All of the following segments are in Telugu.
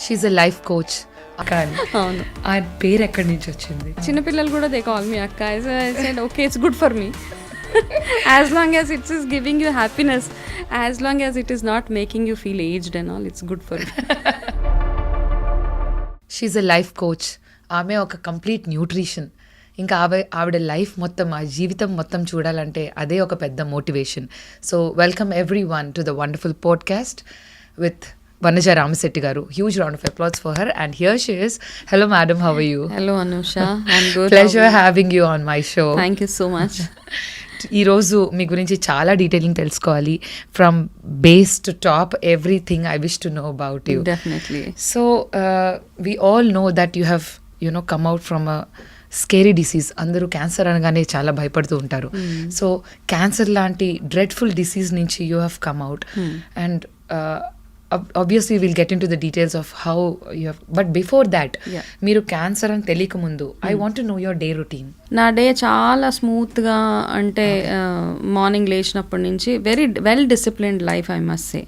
She a life coach. కానీ అవును, ఆ పేరు ఎక్కడి నుంచి వచ్చింది? చిన్నపిల్లలు కూడా దే కాల్ మీ అక్క. I said okay, it's good for me. As long as it is giving you happiness, as long as it is not making you feel aged and all, it's good for you. She's a life coach. ఆమె ఒక కంప్లీట్ న్యూట్రిషన్. ఇంకా ఆవిడ లైఫ్ మొత్తం, ఆ జీవితం మొత్తం చూడాలంటే అదే ఒక పెద్ద motivation. So welcome every one to the wonderful podcast with Vanaja Ramishetty garu. Huge round of applause for her. And here she is. Hello madam, how are you? Hello Anusha, I'm good. Pleasure having you on my show. Thank you so much. ఈరోజు మీ గురించి చాలా డీటెయిలింగ్ తెలుసుకోవాలి. From base to top everything I wish to know about you. Definitely. So we all know that you have come out from a scary disease. అందరూ క్యాన్సర్ అనగానే చాలా భయపడుతూ ఉంటారు. సో క్యాన్సర్ లాంటి డ్రెడ్ఫుల్ డిసీజ్ నుంచి you have come out. And obviously we'll get into the details of how you have, but before that, మీరు క్యాన్సర్ అని తెలియక ముందు I want to know your day routine. నా డే చాలా స్మూత్గా, అంటే మార్నింగ్ లేచినప్పటి నుంచి very well disciplined life I must say.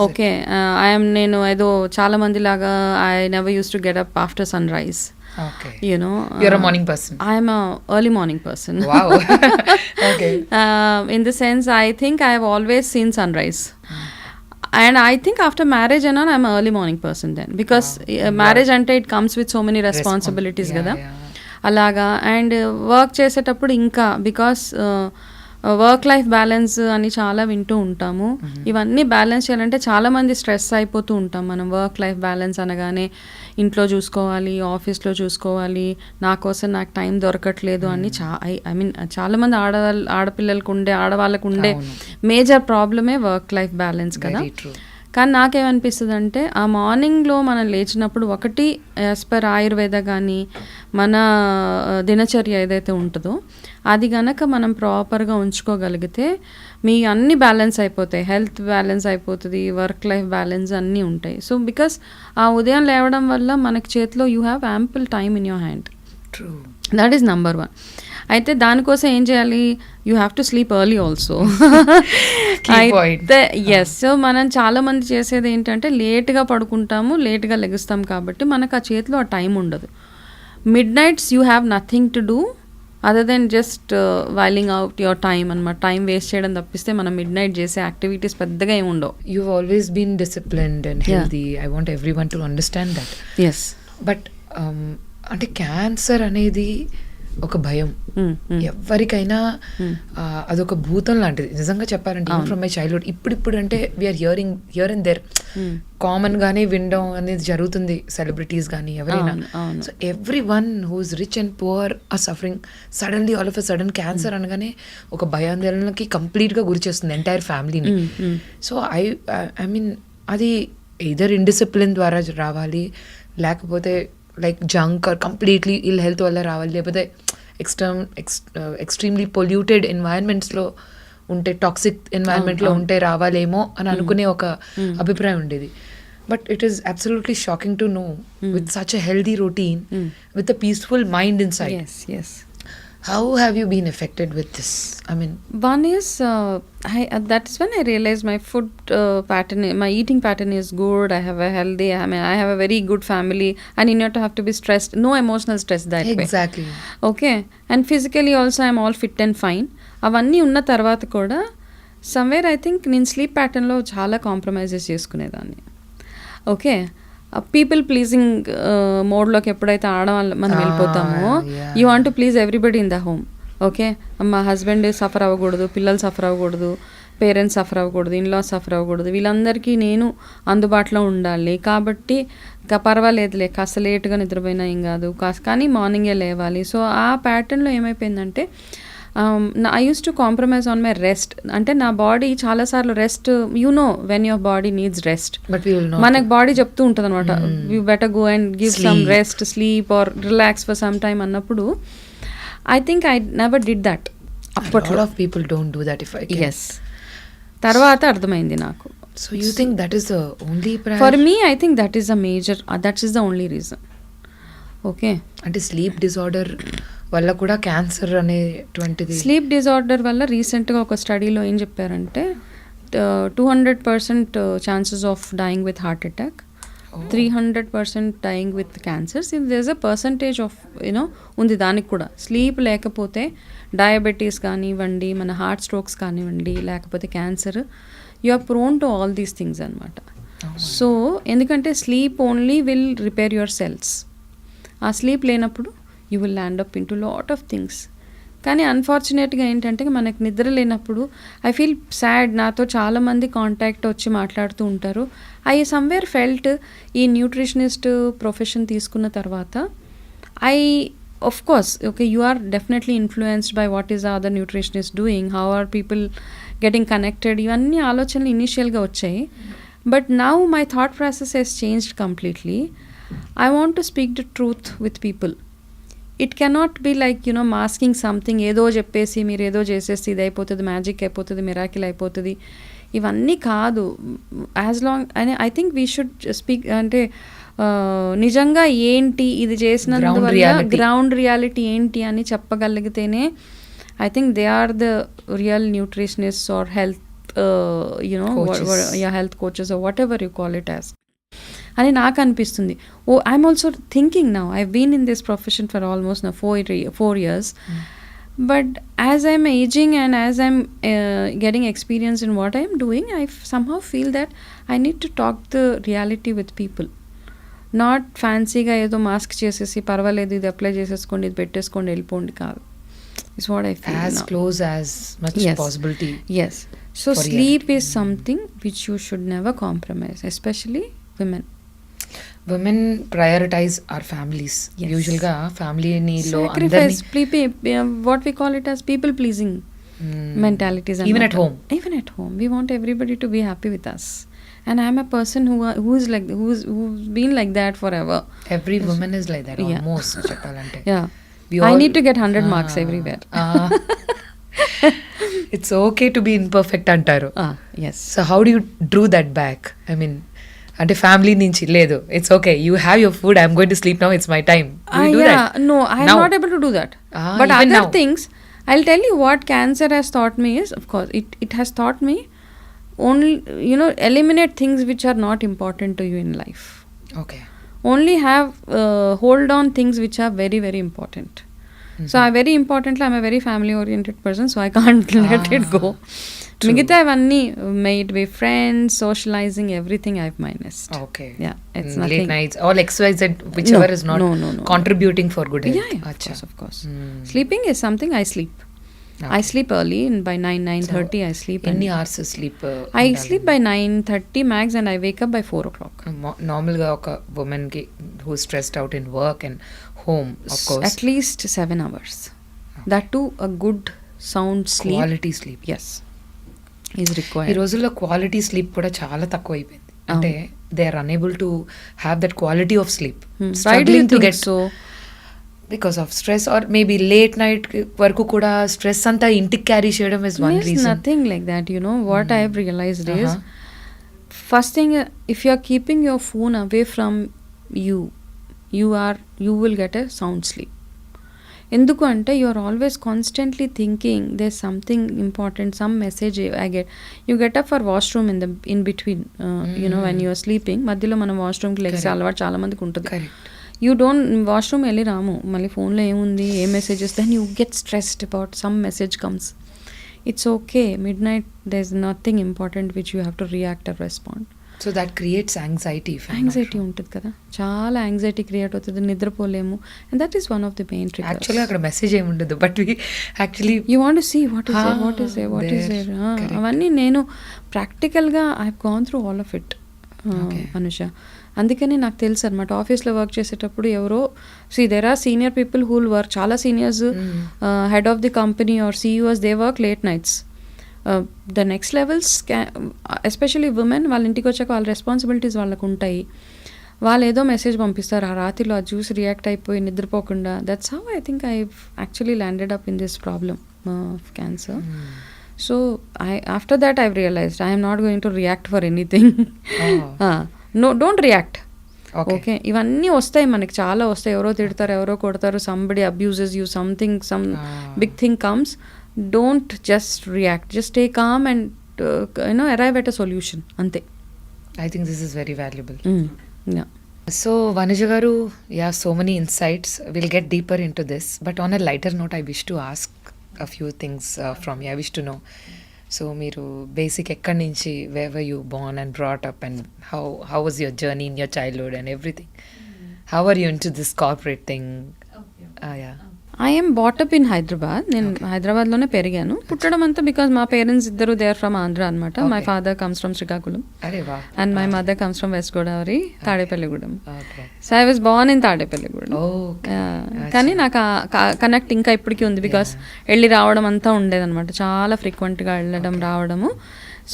Okay, నేను ఏదో చాలా మంది లాగా I never use to get up after sunrise. Okay. You're a morning person. I am a early morning person. Wow. Okay. In the sense, I think I have always seen sunrise. And I think after marriage and all, I'm an early morning person then. Because marriage ante it comes with so many responsibilities kada. అలాగా. అండ్ వర్క్ చేసేటప్పుడు ఇంకా, బికాస్ వర్క్ లైఫ్ బ్యాలెన్స్ అని చాలా వింటూ ఉంటాము. ఇవన్నీ బ్యాలెన్స్ చేయాలంటే చాలామంది స్ట్రెస్ అయిపోతూ ఉంటాం. మనం వర్క్ లైఫ్ బ్యాలెన్స్ అనగానే ఇంట్లో చూసుకోవాలి, ఆఫీస్లో చూసుకోవాలి, నా కోసం నాకు టైం దొరకట్లేదు అని ఐ మీన్ చాలామంది ఆడవాళ్ళకు ఉండే మేజర్ ప్రాబ్లమే వర్క్ లైఫ్ బ్యాలెన్స్ కదా. కానీ నాకేమనిపిస్తుంది అంటే, ఆ మార్నింగ్లో మనం లేచినప్పుడు ఒకటి యాజ్ పర్ ఆయుర్వేద కానీ మన దినచర్య ఏదైతే ఉంటుందో అది గనక మనం ప్రాపర్గా ఉంచుకోగలిగితే మీ అన్ని బ్యాలెన్స్ అయిపోతాయి. హెల్త్ బ్యాలెన్స్ అయిపోతుంది, వర్క్ లైఫ్ బ్యాలెన్స్ అన్నీ ఉంటాయి. సో బికాస్ ఆ ఉదయం లేవడం వల్ల మనకి చేతిలో you have ample time in your hand. That is number 1. అయితే దానికోసం ఏం చేయాలి? You have to sleep early also. అయితే ఎస్, సో మనం చాలామంది చేసేది ఏంటంటే లేట్గా పడుకుంటాము, లేట్గా లెగుస్తాం, కాబట్టి మనకు ఆ చేతిలో ఆ టైం ఉండదు. Midnights you have nothing to do other than just whiling out your time అనమాట. టైం వేస్ట్ చేయడం తప్పిస్తే మనం మిడ్ నైట్ చేసే యాక్టివిటీస్ పెద్దగా ఏమి ఉండవు. You've always been disciplined and healthy. I want everyone to understand that. Yes. But అంటే క్యాన్సర్ అనేది ఒక భయం ఎవరికైనా, అదొక భూతం లాంటిది నిజంగా చెప్పాలంటే. ఈవెన్ ఫ్రమ్ మై చైల్డ్హుడ్, ఇప్పుడు అంటే we are here and there common గానే వినడం అనేది జరుగుతుంది, సెలబ్రిటీస్ కానీ ఎవరైనా. So every one who's rich and poor are suffering suddenly, all of a sudden cancer అనగానే ఒక భయాందోళనకి కంప్లీట్గా గురి చేస్తుంది ఎంటైర్ ఫ్యామిలీని. సో ఐ మీన్ అది ఎయిదర్ ఇండిసిప్లిన్ ద్వారా రావాలి, లేకపోతే like junk or completely ill health వల్ల రావాలి, లేకపోతే ఎక్స్ట్రీమ్లీ పొల్యూటెడ్ ఎన్వైరన్మెంట్స్లో ఉంటే, టాక్సిక్ ఎన్వైరన్మెంట్లో ఉంటే రావాలేమో అని అనుకునే ఒక అభిప్రాయం ఉండేది. But it is absolutely shocking to know with such a healthy routine with a peaceful mind in side. Yes. How have you been affected with this? I mean, one is that's when I realized my food pattern, my eating pattern is good. I have a healthy, I have a very good family. I need not to have to be stressed, no emotional stress that way. Exactly. Okay. And physically also I'm all fit and fine. అవంన్నీ ఉన్న తర్వాత కూడా somewhere I think నేను స్లీప్ ప్యాటర్న్లో చాలా కాంప్రమైజెస్ చేసుకునేదాన్ని. ఓకే, పీపుల్ ప్లీజింగ్ మోడ్లోకి ఎప్పుడైతే మనం వెళ్ళిపోతామో, you want to please everybody in the home. Okay, మా హస్బెండ్ సఫర్ అవ్వకూడదు, పిల్లలు సఫర్ అవ్వకూడదు, పేరెంట్స్ సఫర్ అవ్వకూడదు, ఇన్లాస్ సఫర్ అవ్వకూడదు, వీళ్ళందరికీ నేను అందుబాటులో ఉండాలి. కాబట్టి పర్వాలేదులే, కాస్త లేట్గా నిద్రపోయినా ఏం కాదు, కానీ మార్నింగే లేవాలి. సో ఆ ప్యాటర్న్లో ఏమైపోయిందంటే, I used to compromise on my rest. అంటే నా బాడీ చాలాసార్లు rest, you know when your body needs rest, మనకు బాడీ చెప్తూ ఉంటుంది అనమాట, you better go and give some rest, sleep or relax for some time అన్నప్పుడు I think I never did that. అప్పట్లో people don't do that. Yes, తర్వాత అర్థమైంది నాకు. So you think that is the only prior? For me, I think that is a major, that is the only reason. Okay, అంటే స్లీప్ డిజార్డర్ వల్ల కూడా క్యాన్సర్ అనేటువంటిది. స్లీప్ డిజార్డర్ వల్ల రీసెంట్గా ఒక స్టడీలో ఏం చెప్పారంటే 200% chances of dyeing with heart attack 300% dying with cancers. There's a percentage of ఉంది దానికి కూడా. స్లీప్ లేకపోతే డయాబెటీస్ కానివ్వండి, మన హార్ట్ స్ట్రోక్స్ కానివ్వండి, లేకపోతే cancer, you are prone to all these things అనమాట. సో ఎందుకంటే sleep only will repair your cells. ఆ స్లీప్ లేనప్పుడు you will land up into lot of things. కానీ అన్ఫార్చునేట్గా ఏంటంటే మనకు నిద్ర లేనప్పుడు ఐ ఫీల్ సాడ్. నాతో చాలామంది కాంటాక్ట్ వచ్చి మాట్లాడుతూ ఉంటారు. ఐ సమ్వేర్ ఫెల్ట్ ఈ న్యూట్రిషనిస్ట్ ప్రొఫెషన్ తీసుకున్న తర్వాత of course, okay, you are definitely influenced by what is the other nutritionist doing, how are people getting connected, ఇవన్నీ ఆలోచనలు ఇనీషియల్గా వచ్చాయి. But now my thought process has changed completely. I want to speak the truth with people. It cannot be like masking something, ఏదో చెప్పేసి మీరు ఏదో చేసేసి ఇది అయిపోతుంది, మ్యాజిక్ అయిపోతుంది, మిరాకిల్ అయిపోతుంది, ఇవన్నీ కాదు. యాజ్ లాంగ్ అని I think we should speak, అంటే నిజంగా ఏంటి ఇది చేసినందువల్ల గ్రౌండ్ రియాలిటీ ఏంటి అని చెప్పగలిగితేనే I think they are the real nutritionist or health health coaches or whatever you call it as అని నాకు అనిపిస్తుంది. I'm also thinking now, I been in this profession for almost నా 4 years. But as I'm aging and as I'm getting experience in what I'm doing, I somehow feel that I need to talk the reality with people. Not ఫ్యాన్సీగా ఏదో మాస్క్ చేసేసి పర్వాలేదు ఇది అప్లై చేసేసుకోండి, ఇది పెట్టేసుకోండి, వెళ్ళిపోండి కాదు. It's what I feel. As close as much possibility. yes. So sleep is something which you should never compromise, especially women prioritize our families. Usually ga family ni lo sacrifice what we call it as people pleasing mentalities. Even at home we want everybody to be happy with us. And I'm a person who's been like that forever. Every woman is like that almost. Cheppalante. Yeah. I need to get 100 marks everywhere. It's okay to be imperfect antaru. Yes. So how do you drew that back? I mean, అంటే ఫ్యామిలీ నుంచి లేదు, it's okay, you have your food, I'm going to sleep now, it's my time. No, I'm not able to do that. But other things, I'll tell you what cancer has taught me is, of course, it has taught me only, eliminate things which are not important to you in life. Okay. Only have hold on things which are very, very important. So very importantly, I'm a very family oriented person, so I can't let it go. మిగతా అవన్నీ made with friends, socializing, everything I've minused. Okay. Yeah, it's nothing. Late nights, all XYZ, whichever is not contributing for good health. Yeah, of course. Sleeping is something I sleep. Okay. I sleep early, and by 9:30 I sleep. Any hours sleep? I sleep by 9:30 max, and I wake up by 4 o'clock. Normal ga oka woman ki who's stressed out in work and home, of course, at least 7 hours. Okay. That too a good sound sleep, quality sleep. Yes, is required. ఈ రోజుల్లో క్వాలిటీ స్లీప్ కూడా చాలా తక్కువ అయిపోయింది. అంటే they are unable to have that quality of sleep, struggling to get so because of stress or maybe late night వరకు కూడా స్ట్రెస్ అంతా ఇంటికి క్యారీ చేయడం is one reason. Nothing like that. What I have realised is, first thing, if you are keeping your phone away from you will get a sound sleep. ఎందుకు అంటే you are always constantly thinking there something important, some message I get. You get up for washroom in between, when you're sleeping. మధ్యలో మనం వాష్రూమ్కి లెగ్స్ అలవాటు చాలా మందికి ఉంటుంది. యూ డోంట్ వాష్రూమ్ వెళ్ళి రాము, మళ్ళీ ఫోన్లో ఏముంది, ఏ messages, then you get stressed about some message comes. It's okay, midnight there is nothing important which you have to react or respond. So that creates anxiety ఉంటుంది కదా, చాలా యాంగ్జైటీ క్రియేట్ అవుతుంది, నిద్రపోలేము. And that is one of the main triggers. Actually అక్కడ మెసేజ్ ఏమి ఉండదు, but actually you want to see what is there. అవన్నీ నేను ప్రాక్టికల్గా I have gone through all of it Anusha. అందుకని నాకు తెలుసు అనమాట, ఆఫీస్లో వర్క్ చేసేటప్పుడు ఎవరో there are senior people who work, చాలా seniors, head of the company or CEOs, they work late nights. The next levels, especially women, వాళ్ళ ఇంటికి వచ్చాక వాళ్ళ రెస్పాన్సిబిలిటీస్ వాళ్ళకు ఉంటాయి. వాళ్ళు ఏదో మెసేజ్ పంపిస్తారు, ఆ రాత్రిలో అది చూసి రియాక్ట్ అయిపోయి నిద్రపోకుండా. That's how I think I actually landed up in this problem of cancer. So after that I've realised I am not going to react for anything. No, don't react. Okay, ఇవన్నీ వస్తాయి మనకి, చాలా వస్తాయి. ఎవరో తిడతారు, ఎవరో కొడతారు, somebody abuses you, something, some big thing comes. Don't just react, just stay calm and arrive at a solution. Ante. I think this is very valuable. Yeah. So, Vanaja garu, yeah, so many insights. We'll get deeper into this. But on a lighter note, I wish to ask a few things from you. I wish to know. So, మీరు బేసిక్ ఎక్కడి నుంచి where were you born and brought up and how was your journey in your childhood and everything? How are you into this corporate thing? Yeah. I M బాటప్ in Hyderabad. నేను హైదరాబాద్లోనే పెరిగాను. పుట్టడం అంతా బికాజ్ మా పేరెంట్స్ ఇద్దరు దే ఆర్ ఫ్రమ్ ఆంధ్ర అనమాట. My father comes from Srikakulam and my mother comes from west Godavari, Tadepalligudem. So I was Born in Tadepalligudem. కానీ నాకు కనెక్ట్ ఇంకా ఇప్పటికీ ఉంది బికాస్ వెళ్ళి రావడం అంతా ఉండేదన్నమాట. చాలా ఫ్రీక్వెంట్గా వెళ్ళడం రావడము.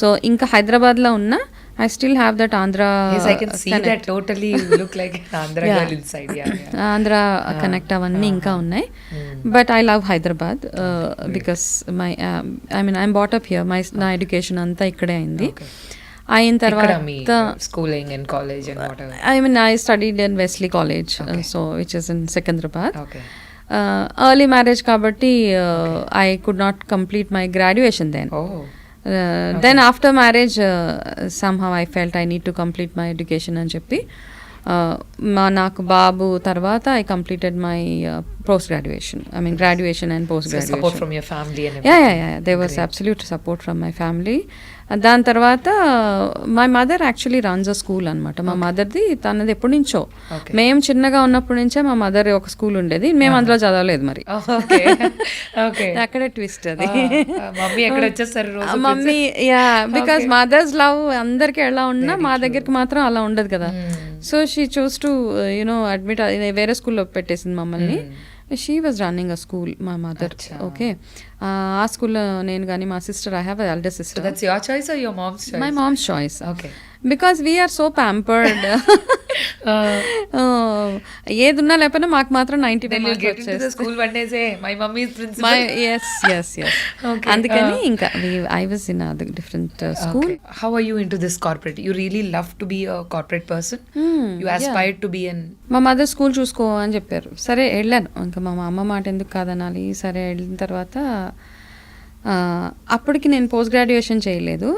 సో ఇంకా హైదరాబాద్లో ఉన్న I still have that Andhra. Yes, I can see connect. That totally you look like an Andhra girl inside. Yeah. Andhra connect avanni inka unnai. But I love Hyderabad because my I'm brought up here. My education anta ikkade ayindi. Ayin tarvata schooling and college and whatever. I studied in Wesley College, so which is in Secunderabad. Early marriage kabatti I could not complete my graduation then. Then after marriage somehow I felt I need to complete my education అని చెప్పి నాకు బాబు తర్వాత I completed my post graduation. I mean graduation and post graduation. So support from your family and everything. Yeah. There was absolute support from my family. దాని తర్వాత my mother actually runs a school అనమాట. మా మదర్ది తనది ఎప్పటి నుంచో, మేము చిన్నగా ఉన్నప్పటి నుంచే మా మదర్ ఒక స్కూల్ ఉండేది. మేము అందులో చదవలేదు మరి. అక్కడే ట్విస్ట్ అది. Mummy yeah because mother's love అందరికి ఎలా ఉన్నా మా దగ్గరికి మాత్రం అలా ఉండదు కదా. So she chose to you know admit వేరే స్కూల్లో పెట్టేసింది మమ్మల్ని. She was running a school my mother. Okay, ఆ స్కూల్లో నేను కానీ మా sister, I have a elder sister. That's your choice or your mom's choice? My mom's choice. Okay. Because we are so pampered. ఏదున్నా లేకపోయినా మాకు మాత్రం 90 school one day say my mummy is principal. yes అందుకని ఇంకా I was in a different school. How are you into this corporate? You really love to be a corporate person? You aspired to be an... మా మదర్ స్కూల్ చూసుకో అని చెప్పారు. సరే వెళ్ళాను. ఇంకా మా అమ్మ మాట ఎందుకు కాదనాలి. సరే వెళ్ళిన తర్వాత అప్పటికి నేను పోస్ట్ గ్రాడ్యుయేషన్ చేయలేదు.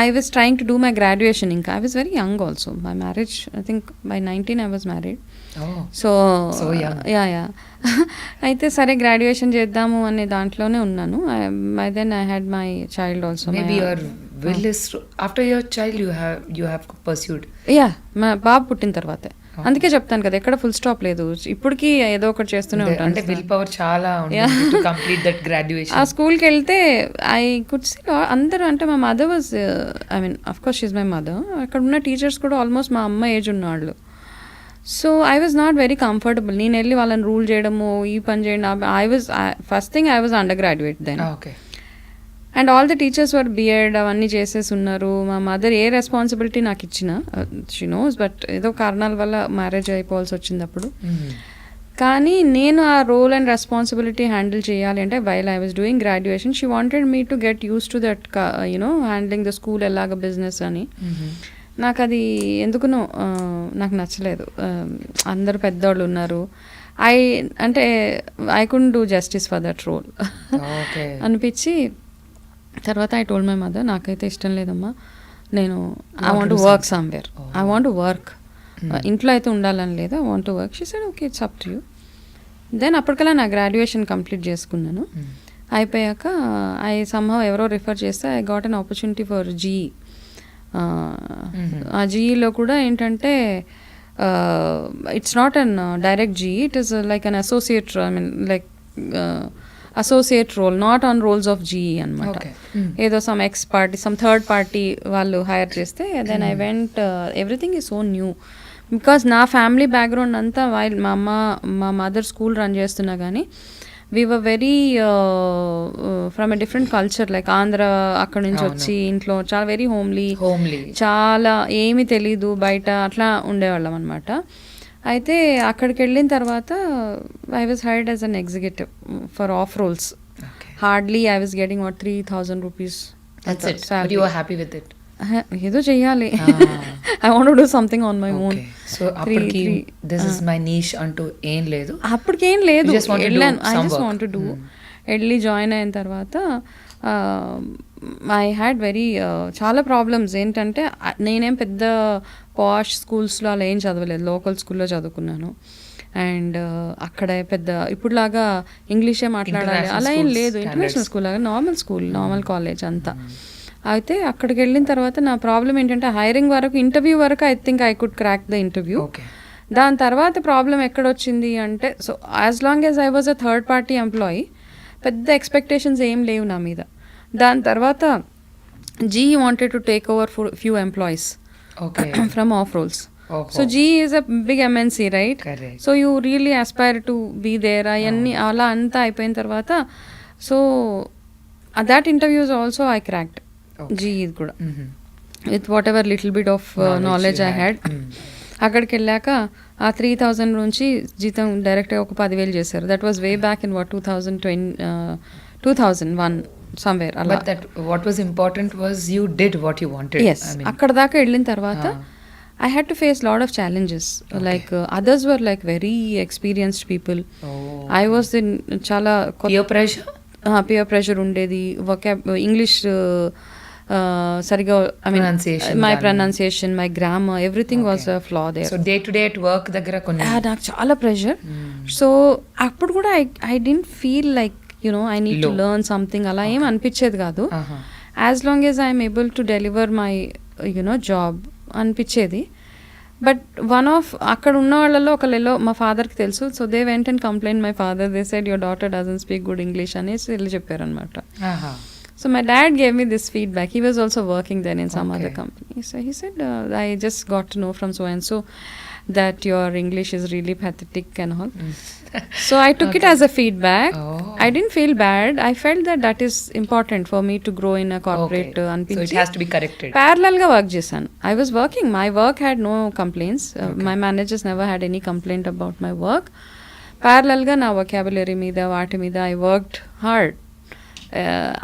I was trying to do my graduation inka. I was very young also. My marriage, I think by 19 I was married. So young. Yeah. అయితే సరే గ్రాడ్యుయేషన్ చేద్దాము అనే దాంట్లోనే ఉన్నాను. By then I had my child also. Maybe your will is after your child you have pursued. Yeah, మా బాబు పుట్టిన తర్వాత. అందుకే చెప్తాను కదా, ఎక్కడ ఫుల్ స్టాప్ లేదు. ఇప్పటికీ ఏదో ఒకటి చేస్తూనే ఉంటాను. అంటే విల్ పవర్ చాలా ఉంటుంది టు కంప్లీట్ దట్ గ్రాడ్యుయేషన్. ఆ స్కూల్కి వెళ్తే ఐ కుడ్ సీ అందరూ, అంటే మా mother was, I mean of course she is my mother. అక్కడ ఉన్న టీచర్స్ కూడా ఆల్మోస్ట్ మా అమ్మ ఏజ్ ఉన్నవాళ్ళు. So I was not very comfortable. నేను వెళ్ళి వాళ్ళని రూల్ చేయడము, ఈ పని చేయడం. First thing I was undergraduate then. Okay. And all the teachers were BEd అవన్నీ చేసేసి ఉన్నారు. మా మదర్ ఏ రెస్పాన్సిబిలిటీ నాకు ఇచ్చిన షీ నోస్, బట్ ఏదో కారణాల వల్ల మ్యారేజ్ అయిపోవాల్సి వచ్చింది అప్పుడు. కానీ నేను ఆ రోల్ అండ్ రెస్పాన్సిబిలిటీ హ్యాండిల్ చేయాలి అంటే while I was doing graduation she wanted me to get use to that you know handling the school ఎలాగ బిజినెస్ అని. నాకు అది ఎందుకునో నాకు నచ్చలేదు. అందరు పెద్దవాళ్ళు ఉన్నారు. అంటే I couldn't do justice for that role అనిపించి తర్వాత ఐ టోల్డ్ మై మదర్, నాకైతే ఇష్టం లేదమ్మా, నేను I want to work somewhere. I want to work. ఇంట్లో అయితే ఉండాలని లేదు, I want to work. She said okay, it's up to you. Then అప్పటికల్లా నా గ్రాడ్యుయేషన్ కంప్లీట్ చేసుకున్నాను. అయిపోయాక ఐ సమ్హౌ ఎవరో రిఫర్ చేస్తే I got an opportunity for GE. ఆ జీఈలో కూడా ఏంటంటే it's not an direct GE, it is like an associate, I mean like associate role, not on rolls of GE అనమాట. ఏదో some ex party, some third party వాళ్ళు హైర్ చేస్తే then I went. Everything is so new because నా ఫ్యామిలీ బ్యాక్గ్రౌండ్ అంతా వైల్ మా మదర్ స్కూల్ రన్ చేస్తున్నా కానీ we were very from a different culture, like Andhra అక్కడ నుంచి వచ్చి ఇంట్లో చాలా వెరీ హోమ్లీ, చాలా ఏమీ తెలీదు బయట, అట్లా ఉండేవాళ్ళం అనమాట. అయితే అక్కడికి వెళ్ళిన తర్వాత I was hired as an executive for off rolls. Hardly I was getting what 3,000 rupees. ఏదో చెయ్యాలి. I want to do something on my own. So అప్పటికి దిస్ ఇస్ మై నీష్ అంటూ ఏం లేదు, అప్పటికేం లేదు. వెళ్ళాను, I just want to do. వెళ్ళి జాయిన్ అయిన తర్వాత ఐ హ్యాడ్ వెరీ చాలా ప్రాబ్లమ్స్. ఏంటంటే నేనేం పెద్ద పాష్ స్కూల్స్లో అలా ఏం చదవలేదు, లోకల్ స్కూల్లో చదువుకున్నాను. అండ్ అక్కడ పెద్ద ఇప్పుడులాగా ఇంగ్లీషే మాట్లాడాలి అలా ఏం లేదు. ఇంటర్నేషనల్ స్కూల్ లాగా నార్మల్ స్కూల్, నార్మల్ కాలేజ్ అంతా. అయితే అక్కడికి వెళ్ళిన తర్వాత నా ప్రాబ్లం ఏంటంటే హైరింగ్ వరకు, ఇంటర్వ్యూ వరకు I think I could crack the interview. దాని తర్వాత ప్రాబ్లం ఎక్కడొచ్చింది అంటే, so as long as I was a third party employee పెద్ద ఎక్స్పెక్టేషన్స్ ఏం లేవు నా మీద. దాని తర్వాత G wanted to take over few employees from off rolls. So G is a big MNC right, so you really aspire to be there. అవన్నీ అలా అంతా అయిపోయిన తర్వాత, so that interviews also I cracked G కూడా with what ever little bit of knowledge I had. అక్కడికి వెళ్ళాక ఆ 3,000 నుంచి జీతం డైరెక్ట్గా ఒక 10,000 చేశారు. That was way back in 2001 somewhere. But that what was important was you did what you wanted. Yes, అక్కడ దాకా వెళ్ళిన తర్వాత I had to face lot of challenges. Like others were like very experienced people. I was in చాలా peer pressure ఉండేది. English సరిగా I mean my pronunciation, my grammar, everything was a flaw there. So day to day at work దగ్గర కొన్ని నాకు చాలా ప్రెషర్. సో అప్పుడు కూడా I didn't feel like I need to learn something అలా ఏం అనిపించేది కాదు. As long as I'm able to deliver my job అనిపించేది. బట్ అక్కడ ఉన్న వాళ్ళలో ఒకళ్ళలో మా ఫాదర్కి తెలుసు. So they went and complaint my father. They said your daughter doesn't speak good English అనేసి వీళ్ళు చెప్పారనమాట. So my dad gave me this feedback. He was also working then in some other company. So he said, I just got to know from so and so that your English is really pathetic and all. So I took it as a feedback. I didn't feel bad. I felt that is important for me to grow in a corporate. So it has to be corrected. Parallel ga work chesanu. I was working. My work had no complaints. My managers never had any complaint about my work. Parallel ga na vocabulary meeda vaati meeda I worked hard.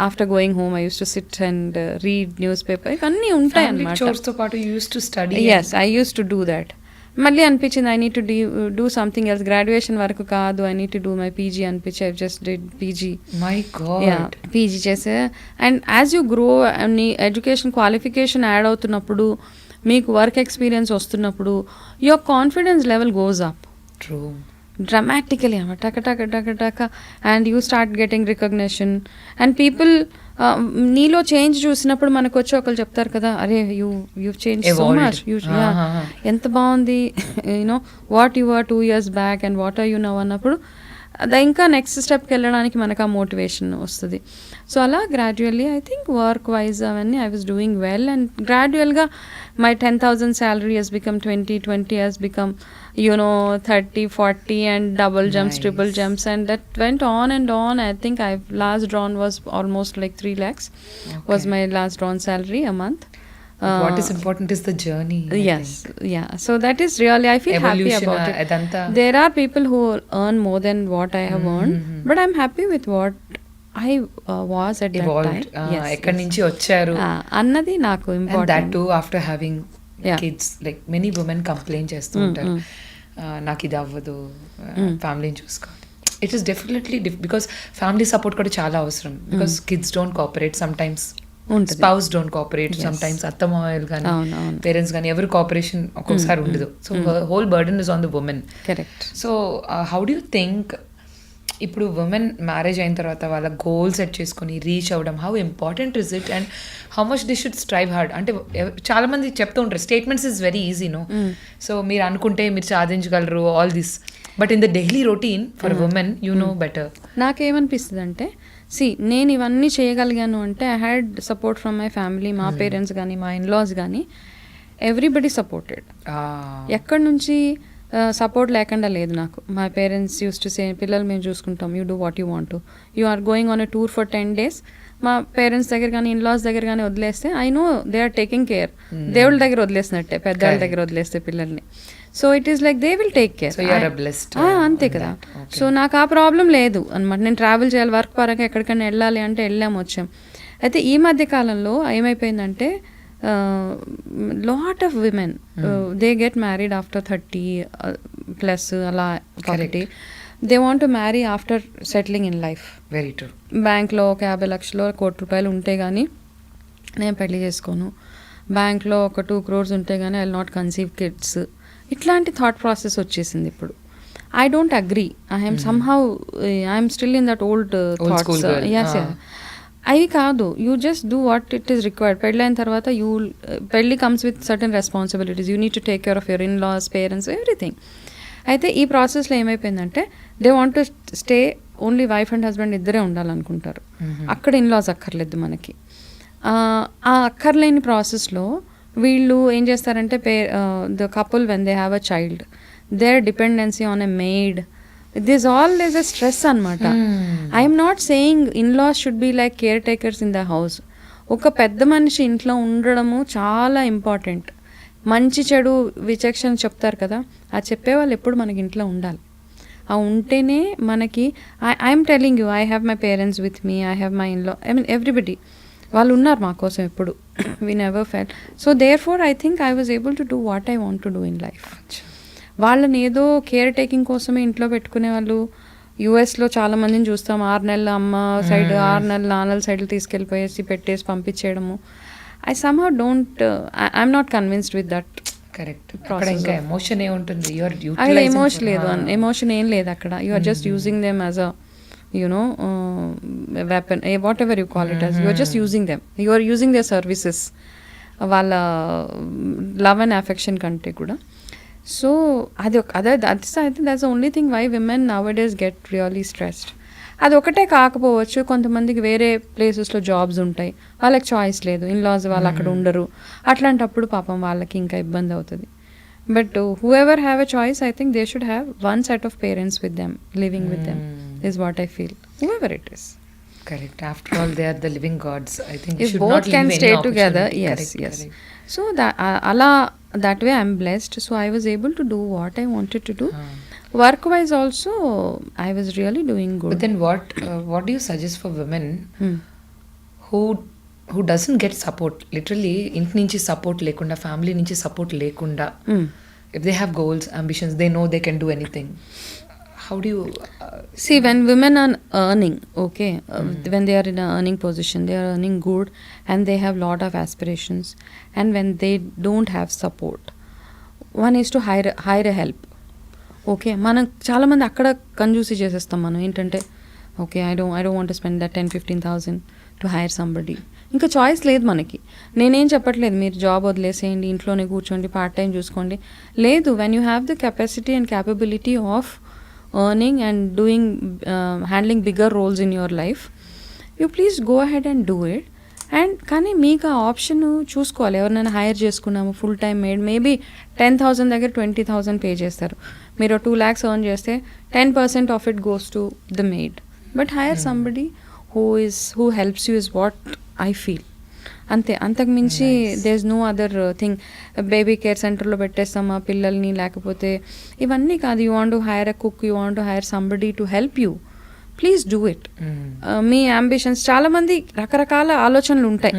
After going home I used to sit and read newspaper. Ivanni untayi annamata. Chores to paatu you used to study. Yes, I used to do that. మళ్ళీ అనిపించింది I need to do something else. Graduation వరకు కాదు, I need to do my PG అనిపించి I just did PG. My God, PG చేసే. అండ్ యాజ్ యూ గ్రో నీ ఎడ్యుకేషన్ క్వాలిఫికేషన్ యాడ్ అవుతున్నప్పుడు, మీకు వర్క్ ఎక్స్పీరియన్స్ వస్తున్నప్పుడు, your confidence level goes up dramatically. టక and you start getting recognition and people నీలో చేంజ్ చూసినప్పుడు మనకు వచ్చి ఒకళ్ళు చెప్తారు కదా, అరే యూ చేంజ్ సో మచ్, ఎంత బాగుంది, what you are 2 years back and what are you now అన్నప్పుడు అది ఇంకా నెక్స్ట్ స్టెప్కి వెళ్ళడానికి మనకు ఆ మోటివేషన్ వస్తుంది. సో అలా gradually I think work wise అవన్నీ I was doing well. And గ్రాడ్యువల్గా my 10,000 salary has become 20 has become 30, 40 and double jumps, triple jumps, and that went on and on. I think I've last drawn was almost like 3 lakhs was my last drawn salary a month. What is important is the journey. Yes, yeah. So that is really, I feel happy about it. There are people who earn more than what I have earned, but I'm happy with what I was at that time. Yes, ekkadi nunchi vacharu annadi naaku important. And that too after having kids. Like many women complain chestu untaru, నాకు ఇది అవ్వదు, ఫ్యామిలీని చూసుకోవాలి. It is definitely because family support కూడా చాలా అవసరం. Because kids don't cooperate, some times spouse don't cooperate, some times అత్తమామలు కానీ పేరెంట్స్ కానీ ఎవరు కోఆపరేషన్ ఒక్కొక్కసారి ఉండదు. So whole burden is on the women. Correct. So how do you think ఇప్పుడు ఉమెన్ మ్యారేజ్ అయిన తర్వాత వాళ్ళ గోల్ సెట్ చేసుకొని రీచ్ అవ్వడం, how important is it and how much the should strive hard? అంటే చాలా మంది చెప్తూ ఉంటారు statements is very easy, so మీరు అనుకుంటే మీరు సాధించగలరు all this, but in the daily routine for women you know better. నాకేమనిపిస్తుంది అంటే, నేను ఇవన్నీ చేయగలిగాను అంటే I had support from my family. మా పేరెంట్స్ కానీ మా ఇన్లాస్ కానీ ఎవ్రీబడి సపోర్టెడ్. ఎక్కడి నుంచి సపోర్ట్ లేకుండా లేదు నాకు. My parents use to say, పిల్లలు మేము చూసుకుంటాం, you do what you want to, you are going on a tour for 10 days. మా పేరెంట్స్ దగ్గర కానీ ఇన్లాస్ దగ్గర కానీ వదిలేస్తే I know they are taking care. దేవుళ్ళ దగ్గర వదిలేసినట్టే, పెద్దవాళ్ళ దగ్గర వదిలేస్తే పిల్లల్ని. So it is like they will take care. అంతే కదా. సో నాకు ఆ ప్రాబ్లం లేదు అనమాట. నేను ట్రావెల్ చేయాలి, వర్క్ పరంగా ఎక్కడికైనా వెళ్ళాలి అంటే వెళ్ళాము, వచ్చాం. అయితే ఈ మధ్య కాలంలో ఏమైపోయిందంటే, lot of women they get married after 30 plus అలా కాబట్టి they want to marry after settling in life. Very true. బ్యాంక్లో ఒక 50 లక్షలు ₹1 కోటి ఉంటే కానీ నేను పెళ్లి చేసుకోను, బ్యాంక్లో ఒక 2 crores ఉంటే కానీ I will not conceive kids, ఇట్లాంటి థాట్ ప్రాసెస్ వచ్చేసింది ఇప్పుడు. I don't agree. I'm somehow I'm still in that old thoughts. Yes, అవి కాదు. You just do what it is required. పెళ్ళైన తర్వాత పెళ్ళి comes with certain responsibilities. You need to take care of your in-laws, parents, everything. అయితే ఈ ప్రాసెస్లో ఏమైపోయిందంటే they want to stay only wife and husband ఇద్దరే ఉండాలనుకుంటారు. అక్కడ ఇన్ లాస్ అక్కర్లేదు మనకి. ఆ అక్కర్లేని ప్రాసెస్లో వీళ్ళు ఏం చేస్తారంటే the couple when they have a child, their dependency on a maid, this all is a stress అనమాట. I'm not saying in laws should be like caretakers in the house. ఒక పెద్ద మనిషి ఇంట్లో ఉండడము చాలా ఇంపార్టెంట్. మంచి చెడు విచక్షణ చెప్తారు కదా, ఆ చెప్పేవాళ్ళు ఎప్పుడు మనకి ఇంట్లో ఉండాలి. ఆ ఉంటేనే మనకి, I'm telling you, I have my parents with me, I have my in-laws, I mean everybody, వాళ్ళు ఉన్నారు మా కోసం ఎప్పుడు. We never fell. So therefore I think I was able to do what I want to do in life. వాళ్ళని ఏదో కేర్ టేకింగ్ కోసమే ఇంట్లో పెట్టుకునే వాళ్ళు యూఎస్లో చాలా మందిని చూస్తాం. 6 నెలలు అమ్మ సైడ్, 6 నెలలు నాన్నల సైడ్లు తీసుకెళ్ళిపోయేసి పెట్టేసి పంపించేయడము. I somehow don't, I'm not convinced with that. Correct. ఇంకా ఎమోషన్ ఏముంటుంది? అక్కడ ఎమోషన్ లేదు, ఎమోషన్ ఏం లేదు అక్కడ. You are just using them as a weapon, whatever you call it as. You are just using them. You are using their services. వాళ్ళ లవ్ అండ్ అఫెక్షన్ కంటే కూడా. సో అది I think that's the only thing why women nowadays get really stressed. అది ఒకటే కాకపోవచ్చు, కొంతమందికి వేరే ప్లేసెస్లో జాబ్స్ ఉంటాయి, వాళ్ళకి చాయిస్ లేదు, ఇన్ లాస్ వాళ్ళు అక్కడ ఉండరు. అట్లాంటప్పుడు పాపం వాళ్ళకి ఇంకా ఇబ్బంది అవుతుంది. But who ever have a choice, I think they should have one set of parents with them, living with them is what I feel, whoever it is. Correct. After all, they are the living gods. I think if both can stay together, yes. Correct. So that way I'm blessed. So I was able to do what I wanted to do. Work wise also I was really doing good. But then what do you suggest for women who doesn't get support, literally ఇంటి నుంచి సపోర్ట్ లేకుండా, ఫ్యామిలీ నుంచి సపోర్ట్ లేకుండా, if they have goals, ambitions, they know they can do anything, how do you see when women are earning, okay, when they are in an earning position, they are earning good and they have lot of aspirations, and when they don't have support, one is to hire a help. Okay, మనం చాలామంది అక్కడ కంజూసీ చేసేస్తాం. మనం ఏంటంటే okay, I don't want to spend that 10,000-15,000 to hire somebody. ఇంకా చాయిస్ లేదు మనకి. నేనేం చెప్పట్లేదు మీరు జాబ్ వదిలేసేయండి, ఇంట్లోనే కూర్చోండి, పార్ట్ టైం చూసుకోండి. లేదు, when you have the capacity and capability of earning and doing handling bigger roles in your life, you please go ahead and do it. And కానీ మీకు ఆ ఆప్షన్ చూసుకోవాలి. ఎవరినైనా హైర్ చేసుకున్నాము ఫుల్ టైం మేడ్, మేబీ 10,000 దగ్గర 20,000 పే చేస్తారు. మీరు 2 lakhs ఎర్న్ చేస్తే 10% of it goes to the maid. But hire somebody who helps you is what I feel. అంతే, అంతకు మించి there is no other thing. Baby care సెంటర్లో పెట్టేస్తామా పిల్లల్ని, లేకపోతే ఇవన్నీ కాదు. You want to hire a cook, you want to hire somebody to help you, please do it. మీ అంబిషన్స్, చాలా మంది రకరకాల ఆలోచనలు ఉంటాయి.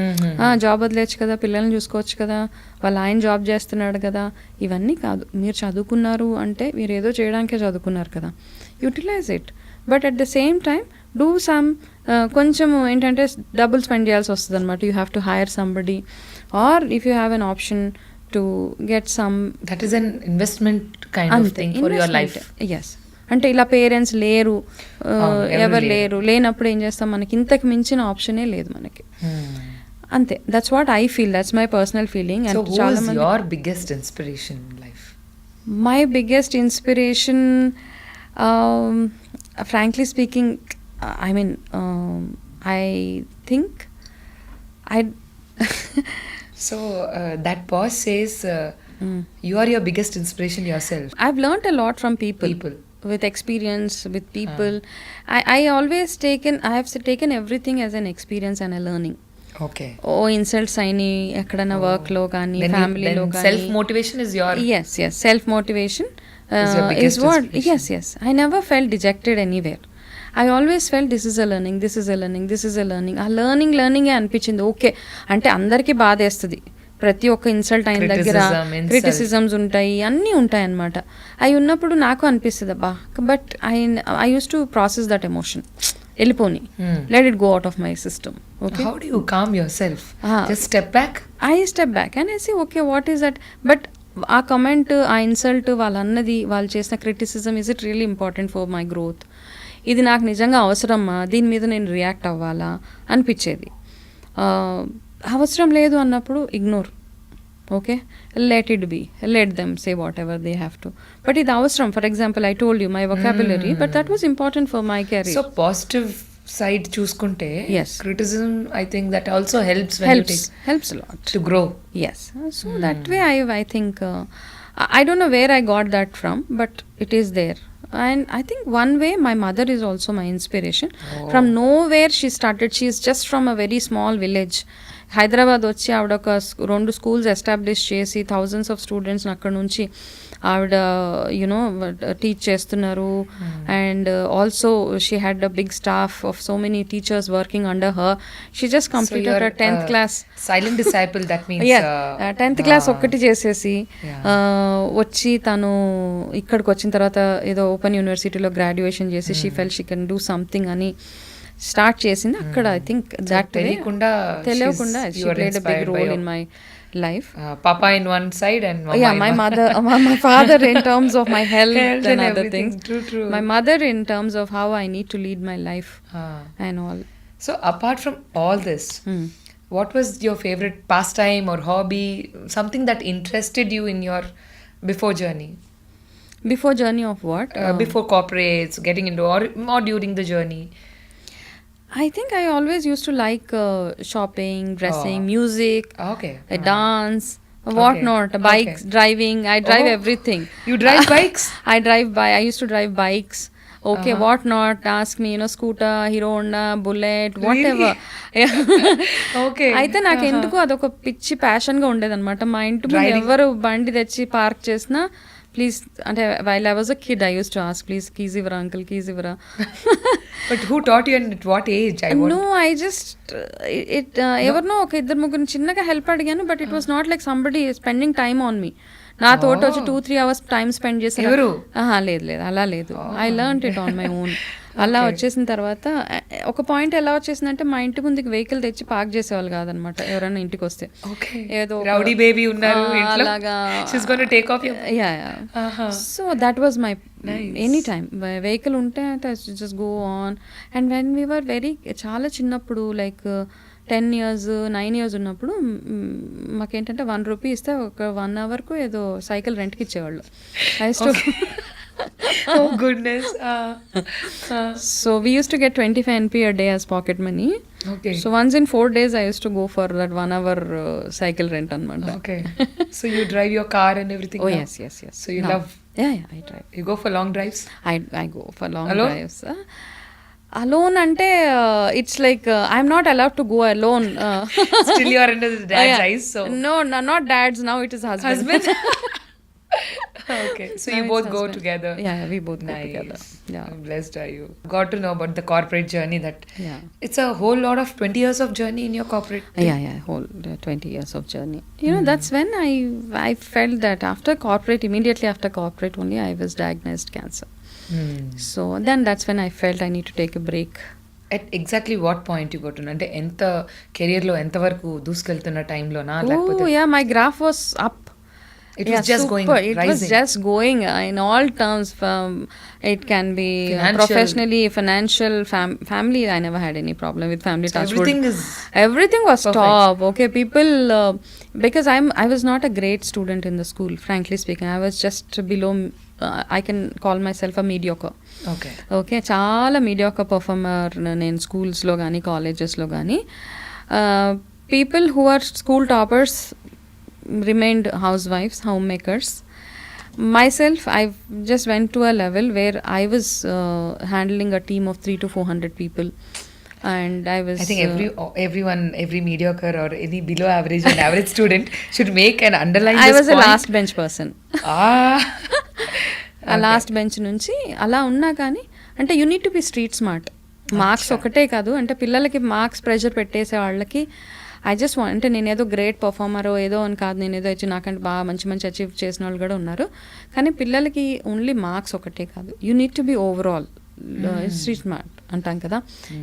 జాబ్ వదిలేచ్చు కదా, పిల్లల్ని చూసుకోవచ్చు కదా, వాళ్ళ ఆయన జాబ్ చేస్తున్నాడు కదా, ఇవన్నీ కాదు. మీరు చదువుకున్నారు అంటే మీరు ఏదో చేయడానికే చదువుకున్నారు కదా, utilise it. But at the same time do some, కొంచెం ఏంటంటే డబ్బులు స్పెండ్ చేయాల్సి వస్తుంది అనమాట. You have to hire somebody, or if you have an option to get some, that is an investment kind of thing for your life. Yes, అంటే ఇలా పేరెంట్స్ లేరు, ఎవరు లేరు, లేనప్పుడు ఏం చేస్తాం, మనకి ఇంతకు మించిన ఆప్షనే లేదు మనకి. అంతే, that's what I feel, that's my personal feeling. So who is your biggest inspiration in life? My biggest inspiration, frankly speaking, I mean, I think so that pause says you are your biggest inspiration yourself. I've learned a lot from people. With experience, with people. I have taken everything as an experience and a learning. Okay. Insults aini ekkadana work lo gaani, family lo gaani, self motivation is your, yes self motivation is your biggest is what inspiration. yes I never felt dejected anywhere. I always felt this is a learning, this is a learning, this is a learning. ఆ learning అనిపించింది. ఓకే అంటే అందరికీ బాధేస్తుంది, ప్రతి ఒక్క ఇన్సల్ట్ అయిన దగ్గర క్రిటిసిజమ్స్ ఉంటాయి, అన్నీ ఉంటాయి అన్నమాట. అవి ఉన్నప్పుడు నాకు అనిపిస్తుంది అబ్బా, but I use to process that emotion. వెళ్ళిపోని, let it go out of my system. Okay, how do you calm yourself? Just step back. I step back and I say okay what is that. But ఆ కమెంట్, ఆ ఇన్సల్ట్, వాళ్ళన్నది, వాళ్ళు చేసిన criticism, is it really important for my growth? ఇది నాకు నిజంగా అవసరమా? దీని మీద నేను రియాక్ట్ అవ్వాలా అనిపించేది. అవసరం లేదు అన్నప్పుడు ignore. Okay, let it be, let them say whatever they have to. But ఇది అవసరం. For example, I told you my vocabulary, but that was important for my career. So positive side చూసుకుంటే criticism I think that also helps helps a lot to grow. Yes, so that way I think I don't know where I got that from, but it is there. And I think one way my mother is also my inspiration. From nowhere she started. She is just from a very small village. Hyderabad వచ్చి ఆవిడ ఒక 2 స్కూల్స్ ఎస్టాబ్లిష్ చేసి థౌజండ్స్ ఆఫ్ స్టూడెంట్స్ని అక్కడ నుంచి ఆవిడ యునో టీచ్ చేస్తున్నారు. And also she had a big staff of so many teachers working under her. She just completed her 10th class. Silent disciple, that means. 10th class ఒక్కటి చేసేసి వచ్చి తను ఇక్కడికి వచ్చిన తర్వాత ఏదో ఓపెన్ యూనివర్సిటీలో గ్రాడ్యుయేషన్ చేసి she fell she can do something అని స్టార్ట్ చేసింది అక్కడ. ఐ థింక్ దట్ తెలియకుండా she played a big role in my life. Papa in one side and my mother, my father in terms of my health and other things. True. My mother in terms of how I need to lead my life and all. So apart from all this, what was your favorite pastime or hobby, something that interested you in your before journey? Before journey of what? Before corporates, getting into or during the journey? I think I always used to like shopping, dressing, music, dance, what not, bikes, driving. I drive everything. You drive bikes? I used to drive bikes. Okay, what not, ask me, scooter, Hero Honda, Bullet, whatever. Okay. అయితే నాకు ఎందుకు అదొక పిచ్చి ప్యాషన్గా ఉండేదన్నమాట. మా ఇంటి ముందు ఎవరు బండి తెచ్చి పార్క్ చేసినా ప్లీజ్ అంటే while I was a kid I use to ask please keys ఇవ్వరా అంకుల్, కీజ్ ఇవ్వరా. But who taught you and at what age? No, I just ఎవరినో ఒక 2-3 చిన్నగా హెల్ప్ అడిగాను. But it was not like somebody spending time on me. నా తోట వచ్చి 2-3 hours టైం స్పెండ్ చేశారు. లేదు అలా లేదు. I learn it on my own. అలా వచ్చేసిన తర్వాత ఒక పాయింట్ ఎలా వచ్చేసిందంటే మా ఇంటి ముందుకి వెహికల్ తెచ్చి పార్క్ చేసేవాళ్ళు కాదనమాట ఎవరైనా ఇంటికి వస్తే. ఏదో రౌడీ బేబీ ఉన్నారు అలాగా. So that was my any time vehicle ఉంటే just go on. And when we were very చాలా చిన్నప్పుడు లైక్ 10 years 9 years ఉన్నప్పుడు మాకేంటంటే 1 rupee ఇస్తే ఒక 1 hourకు ఏదో సైకిల్ రెంట్కి ఇచ్చేవాళ్ళు. Oh goodness. So we used to get 25 NP a day as pocket money. Okay. So once in 4 days I used to go for that 1 hour cycle rent anamata. Okay. So you drive your car and everything? Oh now? yes. So you love? Yeah, I drive. You go for long drives? I go for long alone? drives. Alone ante it's like I'm not allowed to go alone. Still you are under the dad's eyes, so. No, not dad's, now it is husband. Okay, so you both go together. Yeah, we both go together. Yeah, blessed are you. Got to know about the corporate journey, that it's a whole lot of 20 years of journey in your corporate thing. Yeah, whole 20 years of journey. That's when I felt that immediately after corporate only I was diagnosed cancer. So then that's when I felt I need to take a break. At exactly what point you got to know? అంటే ఎంత కెరియర్ లో ఎంత వరకు దూసుకెళ్తున్న టైంలోనా లేకపోతే? Yeah, my graph was up. It was just super. going, it rising. was just going in all terms. It can be professionally, financial, family. I never had any problem with family. So everything was perfect. top. Okay, people, because I was not a great student in the school, frankly speaking. I was just below, I can call myself a mediocre. Okay, చాలా mediocre performer నేను schools లో కానీ colleges లో కానీ. People who are school toppers remained housewives, homemakers. Myself, I just went to a level where I was handling a team of 300 to 400 people, and I think every mediocre or any below average and average student should make an underline. I was a last bench person. ఆ లాస్ట్ బెంచ్ నుంచి అలా ఉన్నా కానీ అంటే you need to be street smart. Marks ఒకటే కాదు అంటే పిల్లలకి మార్క్స్ ప్రెషర్ పెట్టేసే వాళ్ళకి ఐ జస్ట్ వాంట్ అంటే నేనేదో గ్రేట్ పర్ఫార్మరో ఏదో అని కాదు, నేనేదో వచ్చి నాకంటే బాగా మంచి అచీవ్ చేసిన వాళ్ళు కూడా ఉన్నారు. కానీ పిల్లలకి ఓన్లీ మార్క్స్ ఒకటే కాదు, you need to be overall street smart. అంటాం కదా,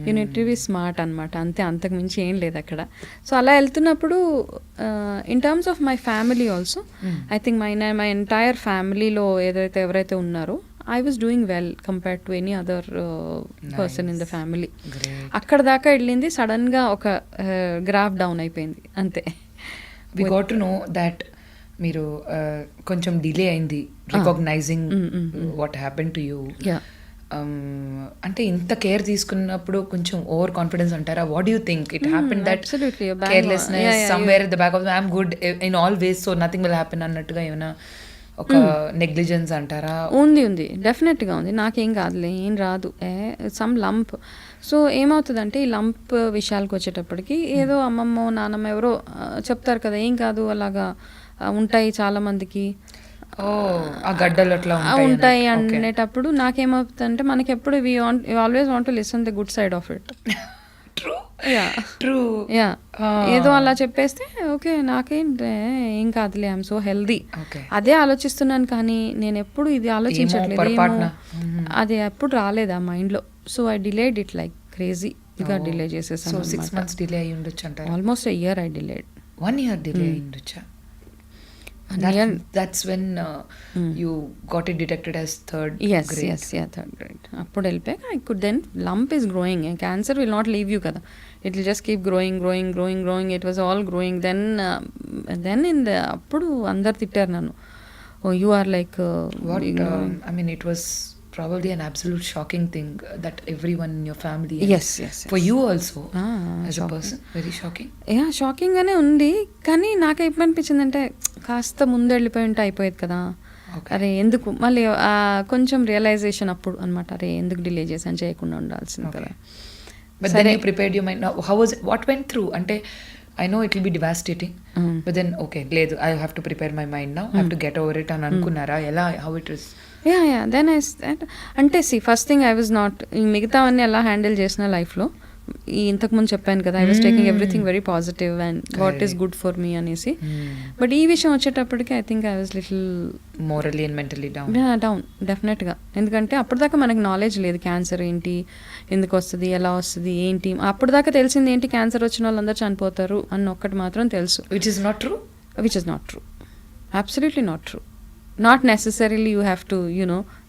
you need to be smart అనమాట, అంతే, అంతకుమించి ఏం లేదు అక్కడ. సో అలా వెళ్తున్నప్పుడు in terms of my family also I think my entire ఫ్యామిలీలో ఎవరైతే ఉన్నారో I was doing well compared to any other person in the family. అక్కడ దాకా వెళ్ళింది, సడన్గా ఒక గ్రాఫ్ డౌన్ అయిపోయింది అంతే. We got to know that మీరు కొంచెం డిలే అయింది recognising what happen to you. అంటే ఇంత కేర్ తీసుకున్నప్పుడు కొంచెం ఓవర్ కాన్ఫిడెన్స్ అంటారా? What do you think it happen that carelessness somewhere in the back of I'm good in always so nothing will happen అన్నట్టుగా ఏమైనా ఒక నెగ్లిజెన్స్ అంటారా? ఉంది, డెఫినెట్గా ఉంది. నాకేం కాదులే, ఏం రాదు, సమ్ లంప్. సో ఏమవుతుందంటే ఈ లంప్ విషయాలకు వచ్చేటప్పటికి ఏదో అమ్మమ్మో నాన్నమ్మ ఎవరో చెప్తారు కదా, ఏం కాదు అలాగా ఉంటాయి చాలా మందికి, ఆ గడ్డలు అట్లా ఉంటాయి అనేటప్పుడు నాకేమవుతుందంటే మనకి ఎప్పుడు we always want to listen the good side of it. ఏదో అలా చెప్పేస్తే ఓకే నాకేంటే ఏం కాదులే, ఐఎమ్ సో హెల్దీ, అదే ఆలోచిస్తున్నాను. కానీ నేను ఎప్పుడు ఇది ఆలోచించట్లేదు, అది ఎప్పుడు రాలేదు ఆ మైండ్లో. So I delayed it like crazy గా డిలే చేసేసాను. 6 months డిలే అయ్యి ఉండొచ్చు అంటారు. Almost a year I delayed. 1 year delay అయ్యి ఉండొచ్చా? That's when you got it detected as third grade. Yes, third grade. అప్పుడు వెళ్ళిపోయాక I could then, lump is growing, cancer will not leave you కదా, it will just keep growing. It was all growing. Then in the అప్పుడు అందరు తిట్టారు నన్ను, oh you are like what I mean it was probably an absolute shocking thing that everyone in your family, yes for you also as a person, very shocking. Shocking గానే ఉంది. కానీ నాకు ఏమనిపించిందంటే కాస్త ముందు వెళ్ళిపోయి ఉంటే అయిపోయేది కదా, అరే ఎందుకు మళ్ళీ కొంచెం రియలైజేషన్ అప్పుడు అనమాట, అరే ఎందుకు డిలే చేసాను, చేయకుండా ఉండాల్సింది కదా. But then you prepared your mind. Now how was it, what went through? Ante I know it will be devastating, but then okay ledu I have to prepare my mind now, I have to get over it అని అనుకున్నారా? ఎలా, how it is? Then I అంటే first thing I was not, మిగతావన్నీ ఎలా హ్యాండిల్ చేసిన లైఫ్లో, ఇంతకుముందు చెప్పాను కదా, I was taking everything very positive and what is good for me అనేసి. బట్ ఈ విషయం వచ్చేటప్పటికి I think I was little morally and mentally down డెఫినెట్గా. ఎందుకంటే అప్పటిదాకా మనకి నాలెడ్జ్ లేదు, క్యాన్సర్ ఏంటి, ఎందుకు వస్తుంది, ఎలా వస్తుంది, ఏంటి. అప్పటిదాకా తెలిసింది ఏంటి, క్యాన్సర్ వచ్చిన వాళ్ళందరూ చనిపోతారు అన్న ఒక్కటి మాత్రం తెలుసు. Which is not true, absolutely not true. Not necessarily you have to,